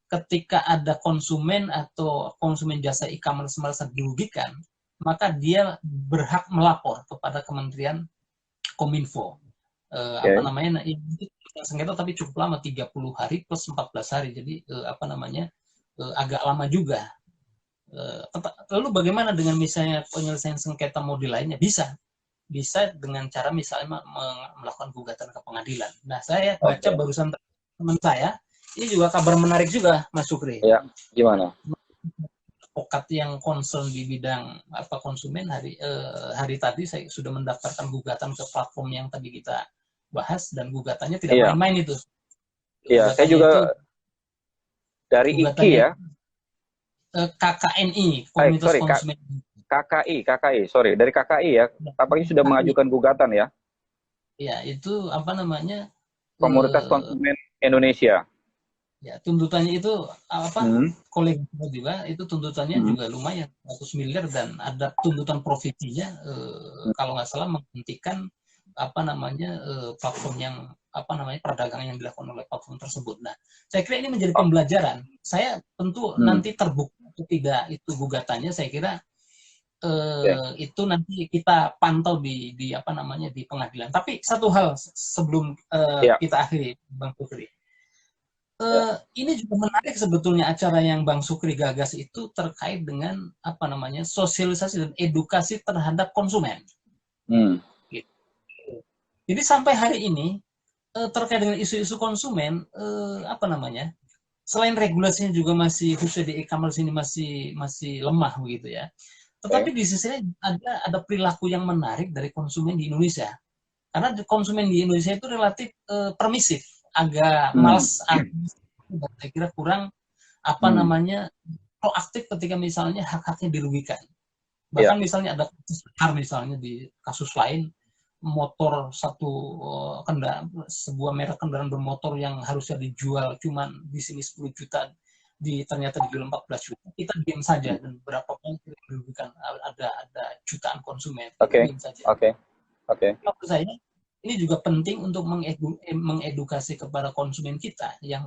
ketika ada konsumen atau konsumen jasa e-commerce merasa dirugikan, maka dia berhak melapor kepada Kementerian Kominfo. Itu sengketa tapi cukup lama, 30 hari plus 14 hari. Jadi agak lama juga. Lalu bagaimana dengan misalnya penyelesaian sengketa model lainnya? Bisa dengan cara misalnya melakukan gugatan ke pengadilan. Nah, saya baca barusan teman saya, ini juga kabar menarik juga, Mas Sukri. Ya, gimana? Advokat yang concern di bidang konsumen hari tadi saya sudah mendaftarkan gugatan ke platform yang tadi kita bahas, dan gugatannya tidak main-main itu. Iya, saya juga itu, dari IKI ya. KKNI, Komunitas Konsumen. KKI, sorry, dari KKI ya. Tampaknya sudah mengajukan gugatan ya. Ya, itu Komunitas Konsumen Indonesia. Ya, tuntutannya itu kolega juga itu tuntutannya juga lumayan 100 miliar, dan ada tuntutan profitinya kalau nggak salah menghentikan platform yang perdagangan yang dilakukan oleh platform tersebut. Nah, saya kira ini menjadi pembelajaran. Saya tentu nanti terbuka atau tidak itu gugatannya, saya kira itu nanti kita pantau di pengadilan. Tapi satu hal sebelum kita akhiri, Bang Sukri. Ini juga menarik sebetulnya acara yang Bang Sukri gagas itu terkait dengan sosialisasi dan edukasi terhadap konsumen. Gitu. Jadi sampai hari ini terkait dengan isu-isu konsumen, selain regulasinya juga masih khususnya di e-commerce ini masih lemah begitu ya. Tetapi di sisi lain ada perilaku yang menarik dari konsumen di Indonesia. Karena konsumen di Indonesia itu relatif permisif, agak malas, saya kira kurang proaktif ketika misalnya hak-haknya dirugikan. Bahkan misalnya ada kasus besar misalnya di kasus lain, motor satu kendaraan, sebuah merek kendaraan bermotor yang harusnya dijual cuman di sini 10 juta, ternyata dijual 14 juta, kita diam saja dan berapa pun kita merugikan, ada jutaan konsumen, kita Oke, diam saja. oke. Menurut saya ini juga penting untuk mengedukasi kepada konsumen kita yang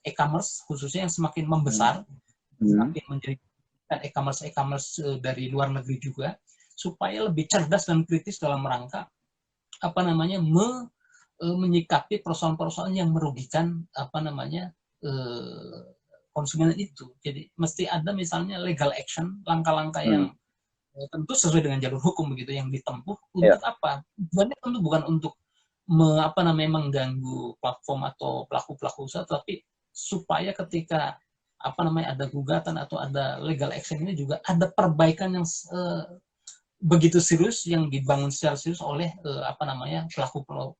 e-commerce khususnya yang semakin membesar, semakin menjadi e-commerce dari luar negeri juga, supaya lebih cerdas dan kritis dalam rangka menyikapi persoalan-persoalan yang merugikan konsumen itu. Jadi mesti ada misalnya legal action, langkah-langkah yang tentu sesuai dengan jalur hukum begitu yang ditempuh untuk apa? Tujuannya tentu bukan untuk mengganggu platform atau pelaku-pelaku usaha, tapi supaya ketika ada gugatan atau ada legal action ini juga ada perbaikan yang begitu serius yang dibangun secara serius oleh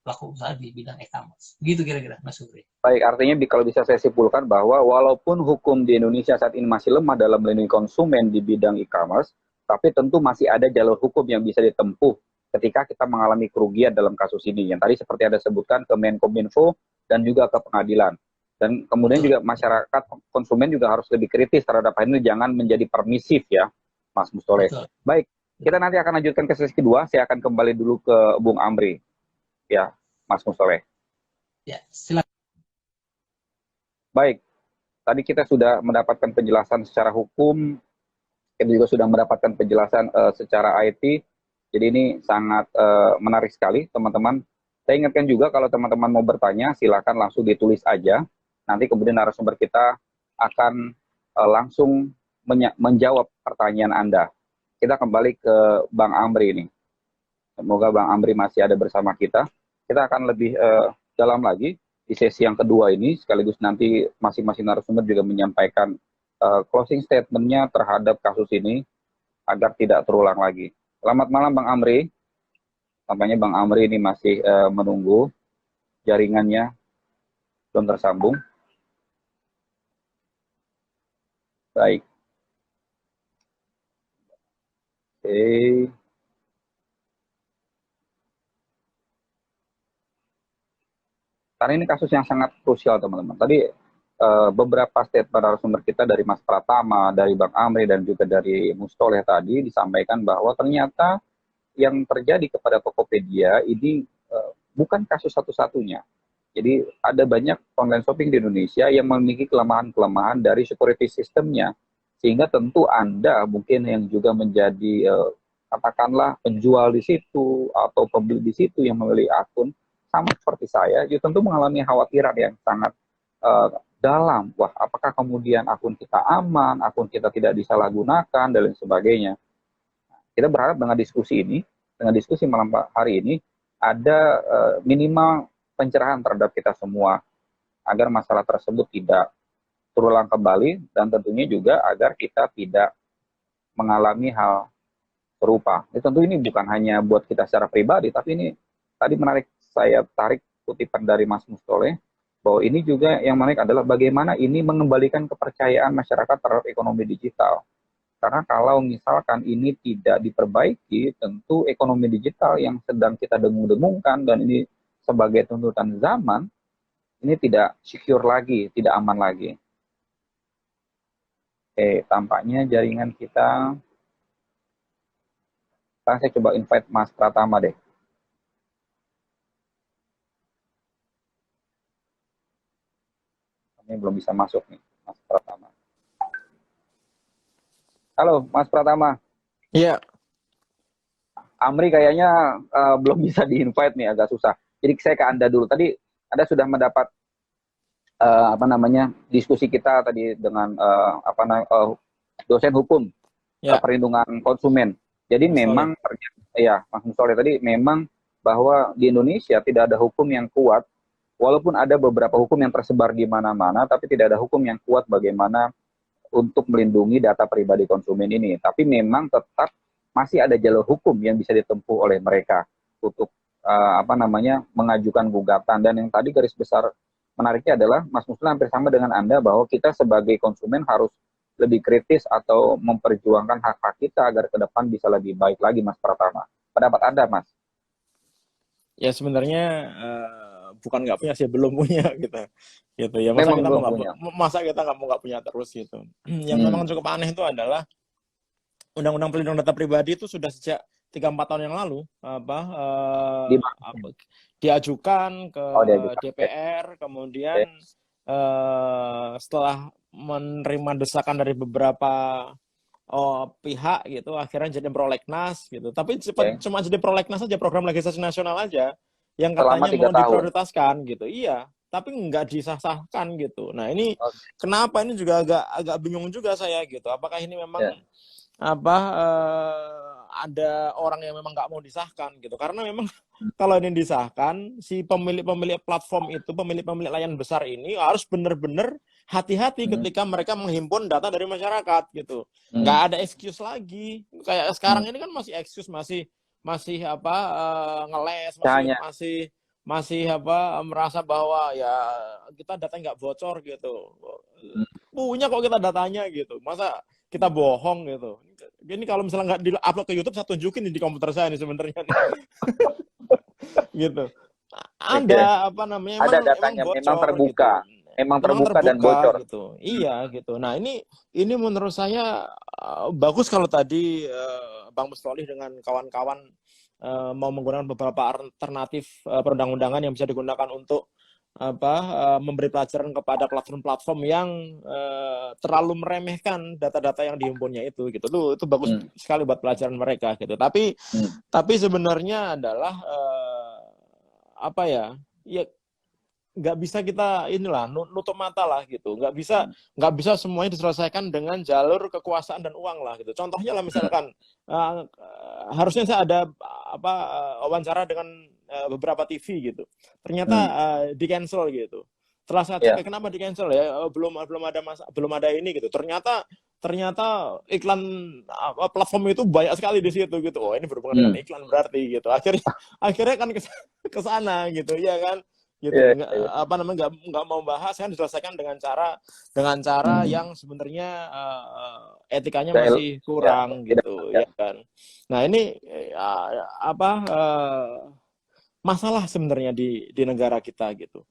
pelaku usaha di bidang e-commerce. Begitu kira-kira Mas Supri. Baik, artinya kalau bisa saya simpulkan bahwa walaupun hukum di Indonesia saat ini masih lemah dalam melindungi konsumen di bidang e-commerce, tapi tentu masih ada jalur hukum yang bisa ditempuh ketika kita mengalami kerugian dalam kasus ini. Yang tadi seperti Anda sebutkan ke Menkominfo dan juga ke pengadilan. Dan kemudian juga masyarakat konsumen juga harus lebih kritis terhadap hal ini, jangan menjadi permisif ya, Mas Mustoleh. Baik. Kita nanti akan lanjutkan ke sesi kedua. Saya akan kembali dulu ke Bung Amri. Ya, Mas Mustoleh. Ya, silakan. Baik. Tadi kita sudah mendapatkan penjelasan secara hukum. Kita juga sudah mendapatkan penjelasan secara IT. Jadi ini sangat menarik sekali, teman-teman. Saya ingatkan juga kalau teman-teman mau bertanya, silakan langsung ditulis aja. Nanti kemudian narasumber kita akan langsung menjawab pertanyaan Anda. Kita kembali ke Bang Amri ini. Semoga Bang Amri masih ada bersama kita. Kita akan lebih dalam lagi di sesi yang kedua ini, sekaligus nanti masing-masing narasumber juga menyampaikan closing statement-nya terhadap kasus ini agar tidak terulang lagi. Selamat malam Bang Amri. Tampaknya Bang Amri ini masih menunggu, jaringannya belum tersambung. Baik. Oke. Karena ini kasus yang sangat krusial, teman-teman. Tadi beberapa statement narasumber kita dari Mas Pratama, dari Bang Amri, dan juga dari Mustoleh tadi disampaikan bahwa ternyata yang terjadi kepada Tokopedia ini bukan kasus satu-satunya. Jadi ada banyak online shopping di Indonesia yang memiliki kelemahan-kelemahan dari security systemnya. Sehingga tentu Anda mungkin yang juga menjadi katakanlah penjual di situ atau pembeli di situ yang memiliki akun, sama seperti saya, juga tentu mengalami khawatiran yang sangat dalam. Wah, apakah kemudian akun kita aman, akun kita tidak disalahgunakan, dan lain sebagainya. Kita berharap dengan diskusi ini, dengan diskusi malam hari ini, ada minimal pencerahan terhadap kita semua, agar masalah tersebut tidak terulang kembali, dan tentunya juga agar kita tidak mengalami hal serupa. Tentu ini bukan hanya buat kita secara pribadi, tapi ini tadi menarik, saya tarik kutipan dari Mas Mustoleh, bahwa ini juga yang menarik adalah bagaimana ini mengembalikan kepercayaan masyarakat terhadap ekonomi digital. Karena kalau misalkan ini tidak diperbaiki, tentu ekonomi digital yang sedang kita dengung-dengungkan, dan ini sebagai tuntutan zaman, ini tidak secure lagi, tidak aman lagi. Oke, tampaknya jaringan kita. Sekarang saya coba invite Mas Pratama deh. Ini belum bisa masuk nih, Mas Pratama. Halo, Mas Pratama. Iya. Amri kayaknya belum bisa di-invite nih, agak susah. Jadi saya ke Anda dulu. Tadi Anda sudah mendapat diskusi kita tadi dengan dosen hukum perlindungan konsumen. Jadi memang ya, Mas Mustoleh tadi memang bahwa di Indonesia tidak ada hukum yang kuat, walaupun ada beberapa hukum yang tersebar di mana-mana, tapi tidak ada hukum yang kuat bagaimana untuk melindungi data pribadi konsumen ini. Tapi memang tetap masih ada jalur hukum yang bisa ditempuh oleh mereka untuk mengajukan gugatan. Dan yang tadi garis besar menariknya adalah Mas Mustoleh hampir sama dengan Anda, bahwa kita sebagai konsumen harus lebih kritis atau memperjuangkan hak-hak kita agar ke depan bisa lebih baik lagi, Mas Pratama. Pendapat Anda, Mas? Ya sebenarnya bukan nggak punya sih, belum punya gitu ya, masa Memang kita belum mau punya. nggak punya terus gitu. Yang memang cukup aneh itu adalah Undang-Undang Pelindungan Data Pribadi itu sudah sejak 3-4 tahun yang lalu Di diajukan ke oh diajukan. DPR, kemudian Oke. setelah menerima desakan dari beberapa pihak gitu, akhirnya jadi prolegnas gitu. Tapi Oke. cuma jadi prolegnas aja, program legislasi nasional aja, yang Selama katanya 3 mau tahun. diprioritaskan gitu. Iya, tapi nggak disahkan gitu. Nah ini Oke. kenapa, ini juga agak bingung juga saya gitu. Apakah ini memang Ya. ada orang yang memang nggak mau disahkan gitu, karena memang kalau ini disahkan, si pemilik platform itu, pemilik layanan besar ini harus benar-benar hati-hati ketika mereka menghimpun data dari masyarakat gitu. Nggak ada excuse lagi, kayak sekarang ini kan masih excuse, masih ngeles, Hanya masih merasa bahwa ya kita datanya nggak bocor gitu, punya kok kita datanya gitu, masa kita bohong gitu. Ini kalau misalnya nggak di-upload ke YouTube, saya tunjukin di komputer saya nih sebenarnya nih. Gitu. Ada ada emang datanya, memang bocor terbuka. gitu. Memang Memang terbuka dan bocor. gitu. Iya gitu. Nah, ini menurut saya bagus kalau tadi Bang Mustolih dengan kawan-kawan mau menggunakan beberapa alternatif perundang-undangan yang bisa digunakan untuk memberi pelajaran kepada platform-platform yang terlalu meremehkan data-data yang dihimpunnya itu gitu. Itu bagus sekali buat pelajaran mereka gitu. Tapi sebenarnya adalah ya nggak bisa kita nutup mata lah gitu. Nggak bisa semuanya diselesaikan dengan jalur kekuasaan dan uang lah gitu. Contohnya lah misalkan harusnya saya ada wawancara dengan beberapa TV gitu, ternyata di cancel gitu. Setelah saya cek kenapa di cancel ya, belum ada ini gitu. Ternyata iklan platform itu banyak sekali di situ gitu. Oh, ini berhubungan dengan iklan berarti gitu. Akhirnya kan ke sana gitu, ya kan? Gitu. Nggak mau bahas, kan diselesaikan dengan cara yang sebenarnya etikanya masih kurang gitu, ya kan. Nah, ini masalah sebenarnya di negara kita gitu.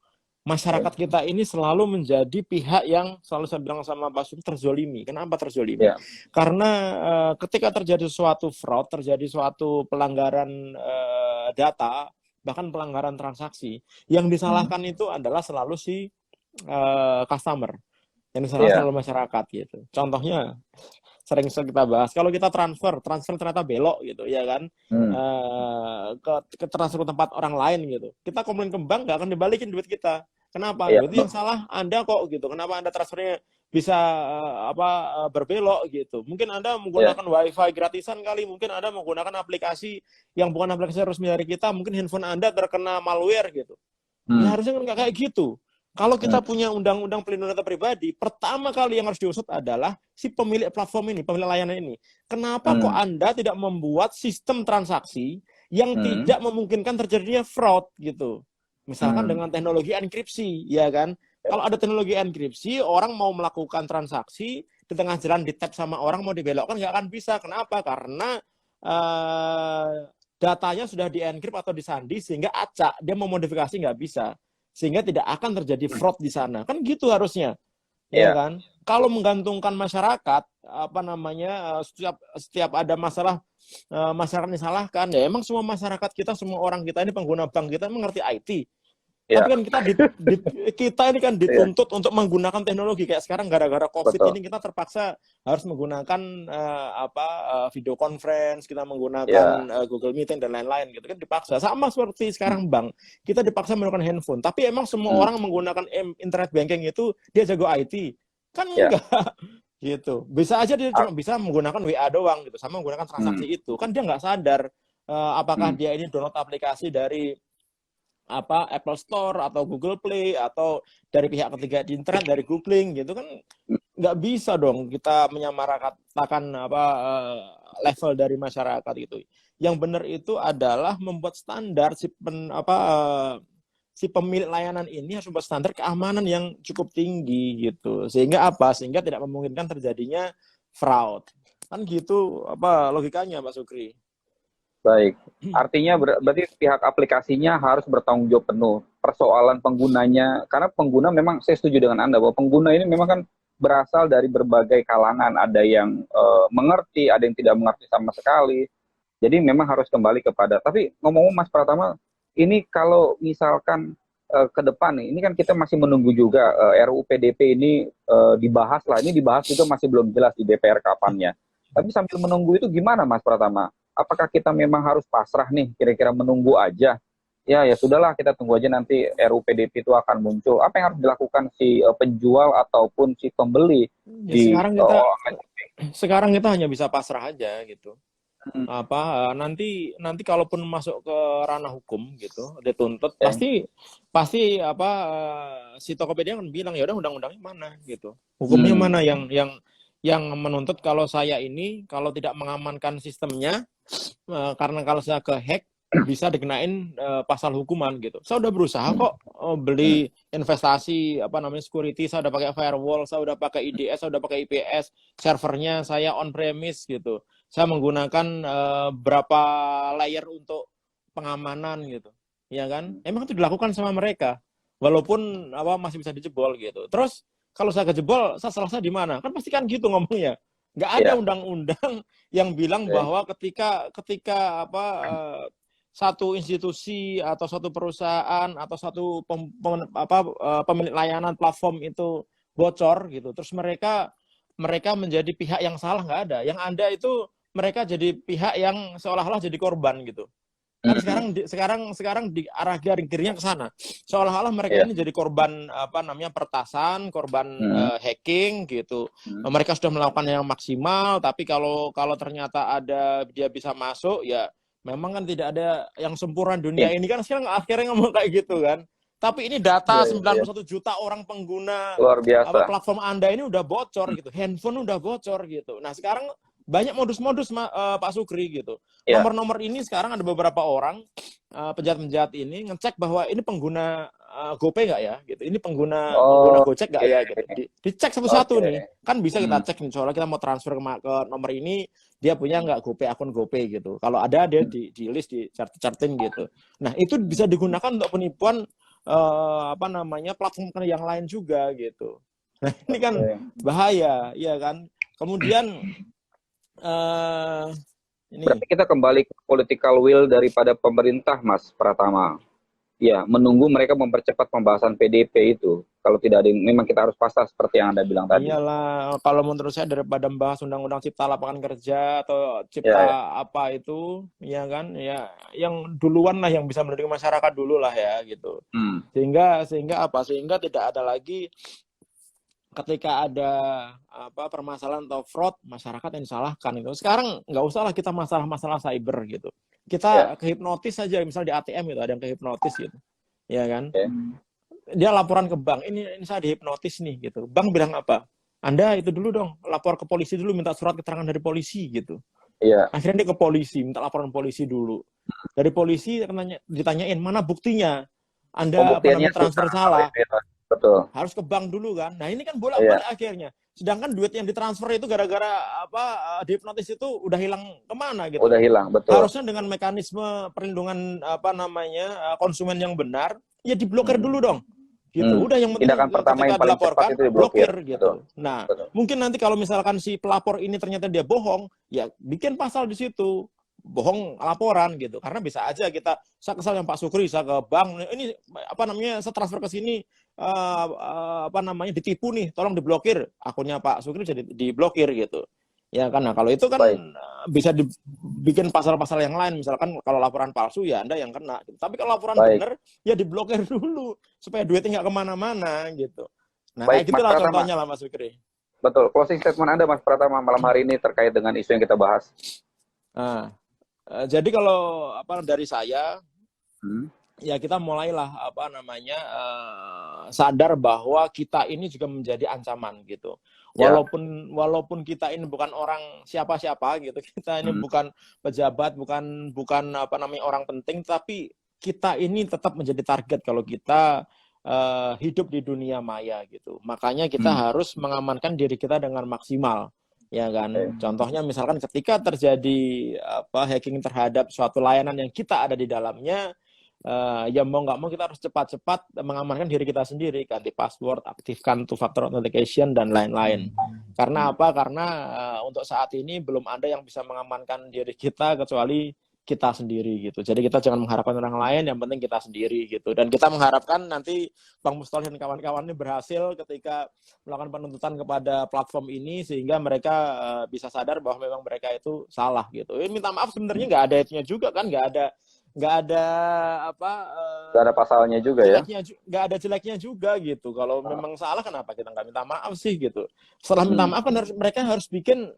Masyarakat kita ini selalu menjadi pihak yang selalu saya bilang sama Pak Suri, terzolimi. Kenapa terzolimi? Karena ketika terjadi suatu fraud, terjadi suatu pelanggaran data, bahkan pelanggaran transaksi, yang disalahkan itu adalah selalu si customer, yang disalahkan selalu masyarakat gitu. Contohnya sering kita bahas, kalau kita transfer ternyata belok gitu, ya kan, ke transfer ke tempat orang lain gitu, kita komplain ke bank, nggak akan dibalikin duit kita. Kenapa? Itu yang salah Anda kok gitu. Kenapa Anda transfernya bisa berbelok gitu? Mungkin Anda menggunakan WiFi gratisan kali, mungkin Anda menggunakan aplikasi yang bukan aplikasi resmi dari kita, mungkin handphone Anda terkena malware gitu. Ya harusnya nggak kayak gitu. Kalau kita punya undang-undang pelindungan data pribadi, pertama kali yang harus diusut adalah si pemilik platform ini, pemilik layanan ini. Kenapa kok Anda tidak membuat sistem transaksi yang tidak memungkinkan terjadinya fraud gitu? Misalkan dengan teknologi enkripsi, ya kan? Kalau ada teknologi enkripsi, orang mau melakukan transaksi di tengah jalan di-tap sama orang mau dibelokkan nggak akan bisa. Kenapa? Karena datanya sudah di-enkrip atau disandi sehingga acak, dia mau modifikasi nggak bisa. Sehingga tidak akan terjadi fraud di sana. Kan gitu harusnya. Ya kan? Kalau menggantungkan masyarakat, setiap ada masalah masyarakat disalahkan, ya emang semua masyarakat kita, semua orang kita ini pengguna bank kita mengerti IT. Tapi kan kita ini kan dituntut untuk menggunakan teknologi. Kayak sekarang gara-gara COVID ini kita terpaksa harus menggunakan video conference, kita menggunakan Google Meeting dan lain-lain gitu kan, dipaksa. Sama seperti sekarang bank, kita dipaksa menggunakan handphone. Tapi emang semua orang menggunakan internet banking itu dia jago IT? Kan enggak. Gitu. Bisa aja dia cuma bisa menggunakan WA doang gitu, sama menggunakan transaksi itu. Kan dia nggak sadar apakah dia ini download aplikasi dari Apple Store atau Google Play atau dari pihak ketiga di internet, dari googling gitu kan. Nggak bisa dong kita menyamaratakan level dari masyarakat itu. Yang benar itu adalah membuat standar si pemilik layanan ini harus membuat standar keamanan yang cukup tinggi gitu. Sehingga tidak memungkinkan terjadinya fraud. Kan gitu logikanya, Pak Sukri. Baik. Artinya berarti pihak aplikasinya harus bertanggung jawab penuh. Persoalan penggunanya, karena pengguna memang saya setuju dengan Anda bahwa pengguna ini memang kan berasal dari berbagai kalangan. Ada yang mengerti, ada yang tidak mengerti sama sekali. Jadi memang harus kembali kepada. Tapi ngomong-ngomong Mas Pratama, ini kalau misalkan ke depan nih, ini kan kita masih menunggu juga RUU PDP ini dibahas lah. Ini dibahas juga masih belum jelas di DPR kapannya. Tapi sambil menunggu itu gimana Mas Pratama? Apakah kita memang harus pasrah nih, kira-kira menunggu aja? Ya sudahlah, kita tunggu aja nanti RUU PDP itu akan muncul. Apa yang harus dilakukan si penjual ataupun si pembeli Ya, di sekarang kita hanya bisa pasrah aja gitu. Nanti kalaupun masuk ke ranah hukum gitu, dituntut, pasti si Tokopedia akan bilang ya udah undang-undangnya mana gitu, hukumnya mana yang menuntut kalau saya ini kalau tidak mengamankan sistemnya, karena kalau saya ke hack bisa dikenain pasal hukuman gitu. Saya udah berusaha kok beli investasi security, saya udah pakai firewall, saya udah pakai IDS, saya udah pakai IPS, servernya saya on premise gitu. Saya menggunakan berapa layer untuk pengamanan gitu. Ya kan? Emang itu dilakukan sama mereka. Walaupun masih bisa dijebol gitu. Terus kalau saya kejebol, saya selesai di mana? Kan pasti kan gitu ngomongnya. Nggak ada undang-undang yang bilang bahwa ketika satu institusi atau satu perusahaan atau satu pemilik layanan platform itu bocor gitu, terus mereka menjadi pihak yang salah, nggak ada. Yang ada itu mereka jadi pihak yang seolah-olah jadi korban gitu. Kan sekarang di arah garing-garingnya ke sana. Seolah-olah mereka ini jadi korban pertasan, korban hacking gitu. Mereka sudah melakukan yang maksimal, tapi kalau ternyata ada dia bisa masuk, ya memang kan tidak ada yang sempurna dunia ini kan sekarang akhirnya ngomong kayak gitu kan. Tapi ini data 91 juta orang pengguna luar biasa. Platform Anda ini udah bocor gitu. Handphone udah bocor gitu. Nah, sekarang banyak modus-modus Pak Sukri gitu. Nomor-nomor ini sekarang ada beberapa orang penjahat-penjahat ini ngecek bahwa ini pengguna GoPay nggak ya gitu. Ini pengguna Gojek nggak ya gitu. Dicek satu-satu nih. Kan bisa kita cek nih, soalnya kita mau transfer ke nomor ini, dia punya nggak GoPay, akun GoPay gitu. Kalau ada dia di list, di charting gitu. Nah, itu bisa digunakan untuk penipuan platform yang lain juga gitu. Nah, ini kan bahaya, ya kan. Kemudian ini berarti kita kembali ke political will daripada pemerintah, Mas Pratama. Ya, menunggu mereka mempercepat pembahasan PDP itu. Kalau tidak ada, memang kita harus pasrah seperti yang Anda bilang tadi. Iyalah, kalau menurut saya daripada membahas undang-undang cipta lapangan kerja atau cipta apa itu, ya kan, ya yang duluan lah yang bisa melindungi masyarakat dulu lah ya gitu. Sehingga tidak ada lagi ketika ada permasalahan atau fraud, masyarakat yang disalahkan itu. Sekarang nggak usah lah kita masalah cyber gitu. Kita kehipnotis saja, misalnya di ATM itu ada yang kehipnotis gitu, ya kan? Dia laporan ke bank, ini saya dihipnotis nih gitu. Bank bilang apa? Anda itu dulu dong, lapor ke polisi dulu, minta surat keterangan dari polisi gitu. Akhirnya dia ke polisi, minta laporan polisi dulu. Dari polisi ditanyain mana buktinya? Anda transfer salah. Betul. Harus ke bank dulu kan. Nah, ini kan bolak-balik akhirnya. Sedangkan duit yang ditransfer itu gara-gara dihipnotis itu udah hilang kemana gitu. Udah hilang, betul. Harusnya dengan mekanisme perlindungan konsumen yang benar, ya diblokir dulu dong. Gitu. Udah, yang penting tindakan pertama yang paling cepat itu blokir gitu. Betul. Nah, mungkin nanti kalau misalkan si pelapor ini ternyata dia bohong, ya bikin pasal di situ. Bohong laporan gitu, karena bisa aja saya kesal yang Pak Sukri, saya ke bank ini saya transfer ke sini ditipu nih, tolong diblokir akunnya Pak Sukri, jadi diblokir gitu ya kan. Nah, kalau itu kan bisa dibikin pasal-pasal yang lain, misalkan kalau laporan palsu ya Anda yang kena gitu. Tapi kalau laporan benar ya diblokir dulu supaya duitnya nggak kemana-mana gitu. Nah, kayak gitulah contohnya lah Mas Sukri. Betul. Closing statement Anda Mas Pratama malam hari ini terkait dengan isu yang kita bahas. Nah, jadi kalau dari saya, ya kita mulailah sadar bahwa kita ini juga menjadi ancaman gitu. Walaupun kita ini bukan orang siapa-siapa gitu, kita ini bukan pejabat, bukan orang penting, tapi kita ini tetap menjadi target kalau kita hidup di dunia maya gitu. Makanya kita harus mengamankan diri kita dengan maksimal. ya kan? Oke. Contohnya misalkan ketika terjadi hacking terhadap suatu layanan yang kita ada di dalamnya, ya mau nggak mau kita harus cepat-cepat mengamankan diri kita sendiri, ganti password, aktifkan two-factor authentication dan lain-lain. Karena apa? Karena untuk saat ini belum ada yang bisa mengamankan diri kita kecuali kita sendiri gitu. Jadi kita jangan mengharapkan orang lain, yang penting kita sendiri gitu. Dan kita mengharapkan nanti Bang Mustoleh dan kawan-kawan ini berhasil ketika melakukan penuntutan kepada platform ini sehingga mereka bisa sadar bahwa memang mereka itu salah gitu. Minta maaf sebenarnya nggak ada itunya juga kan, nggak ada Nggak ada pasalnya juga ya. nggak ada jeleknya juga gitu. Kalau memang salah kenapa kita nggak minta maaf sih gitu. Setelah minta maaf kan mereka harus bikin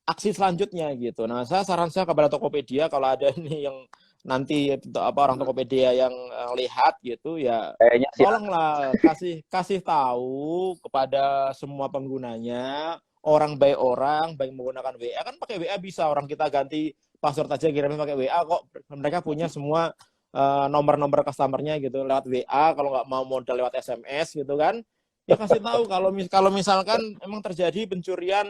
aksi selanjutnya gitu. Nah, saran saya kepada Tokopedia, kalau ada ini yang nanti orang Tokopedia yang lihat gitu ya, Kayaknya sih tolonglah kasih tahu kepada semua penggunanya, orang baik menggunakan WA, kan pakai WA bisa, orang kita ganti password aja kirimin pakai WA kok. Mereka punya semua nomor-nomor customernya gitu lewat WA, kalau nggak mau modal lewat SMS gitu kan. Ya kasih tahu kalau misalkan emang terjadi pencurian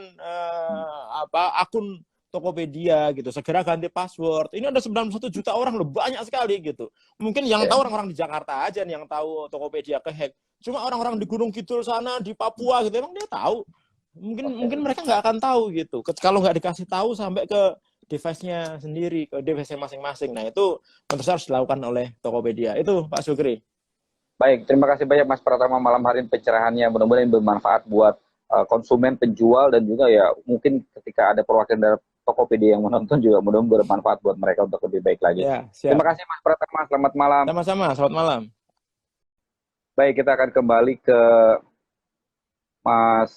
akun Tokopedia gitu, segera ganti password. Ini ada 91 juta orang loh, banyak sekali gitu. Mungkin yang tahu orang-orang di Jakarta aja nih yang tahu Tokopedia kehack. Cuma orang-orang di Gunung Kidul sana, di Papua gitu, emang dia tahu. Mungkin mereka nggak akan tahu gitu. Kalau nggak dikasih tahu sampai ke device-nya sendiri, ke device-nya masing-masing. Nah, itu tentu saja harus dilakukan oleh Tokopedia. Itu Pak Sukri. baik, terima kasih banyak Mas Pratama malam hari ini pencerahannya. Mudah-mudahan bermanfaat buat konsumen, penjual, dan juga ya mungkin ketika ada perwakilan dari Tokopedia yang menonton juga mudah-mudahan bermanfaat buat mereka untuk lebih baik lagi. Ya, siap. Terima kasih Mas Pratama, selamat malam. Sama-sama, selamat malam. Baik, kita akan kembali ke Mas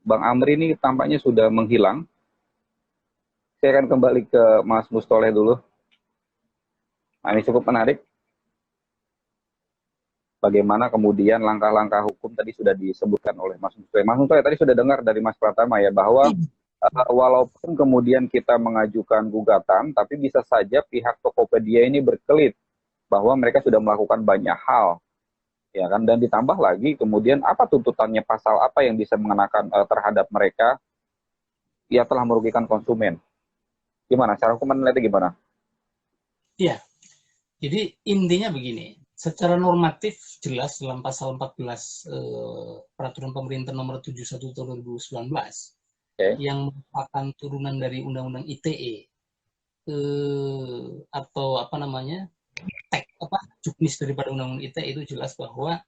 Bang Amri ini tampaknya sudah menghilang. Saya akan kembali ke Mas Mustoleh dulu. Nah, ini cukup menarik. Bagaimana kemudian langkah-langkah hukum tadi sudah disebutkan oleh Mas Mustoleh. Mas Mustoleh tadi sudah dengar dari Mas Pratama ya, bahwa walaupun kemudian kita mengajukan gugatan, tapi bisa saja pihak Tokopedia ini berkelit bahwa mereka sudah melakukan banyak hal. Ya kan, dan ditambah lagi kemudian apa tuntutannya, pasal apa yang bisa mengenakan terhadap mereka yang telah merugikan konsumen. Gimana cara hukum menilainya gimana? Iya. Jadi intinya begini, secara normatif jelas dalam pasal 14 Peraturan Pemerintah Nomor 71 Tahun 2019 yang merupakan turunan dari Undang-Undang ITE atau juknis daripada Undang-Undang ITE itu jelas bahwa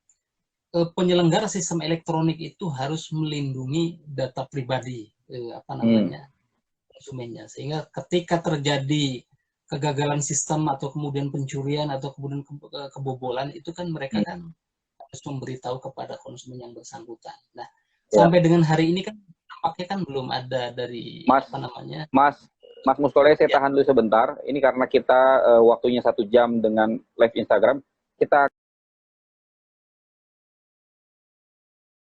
penyelenggara sistem elektronik itu harus melindungi data pribadi konsumennya, sehingga ketika terjadi kegagalan sistem atau kemudian pencurian atau kemudian kebobolan itu kan mereka kan harus memberitahu kepada konsumen yang bersangkutan. Nah, sampai dengan hari ini kan nampaknya kan belum ada dari Mas Mustoleh, saya tahan dulu sebentar. Ini karena kita waktunya 1 jam dengan live Instagram. Kita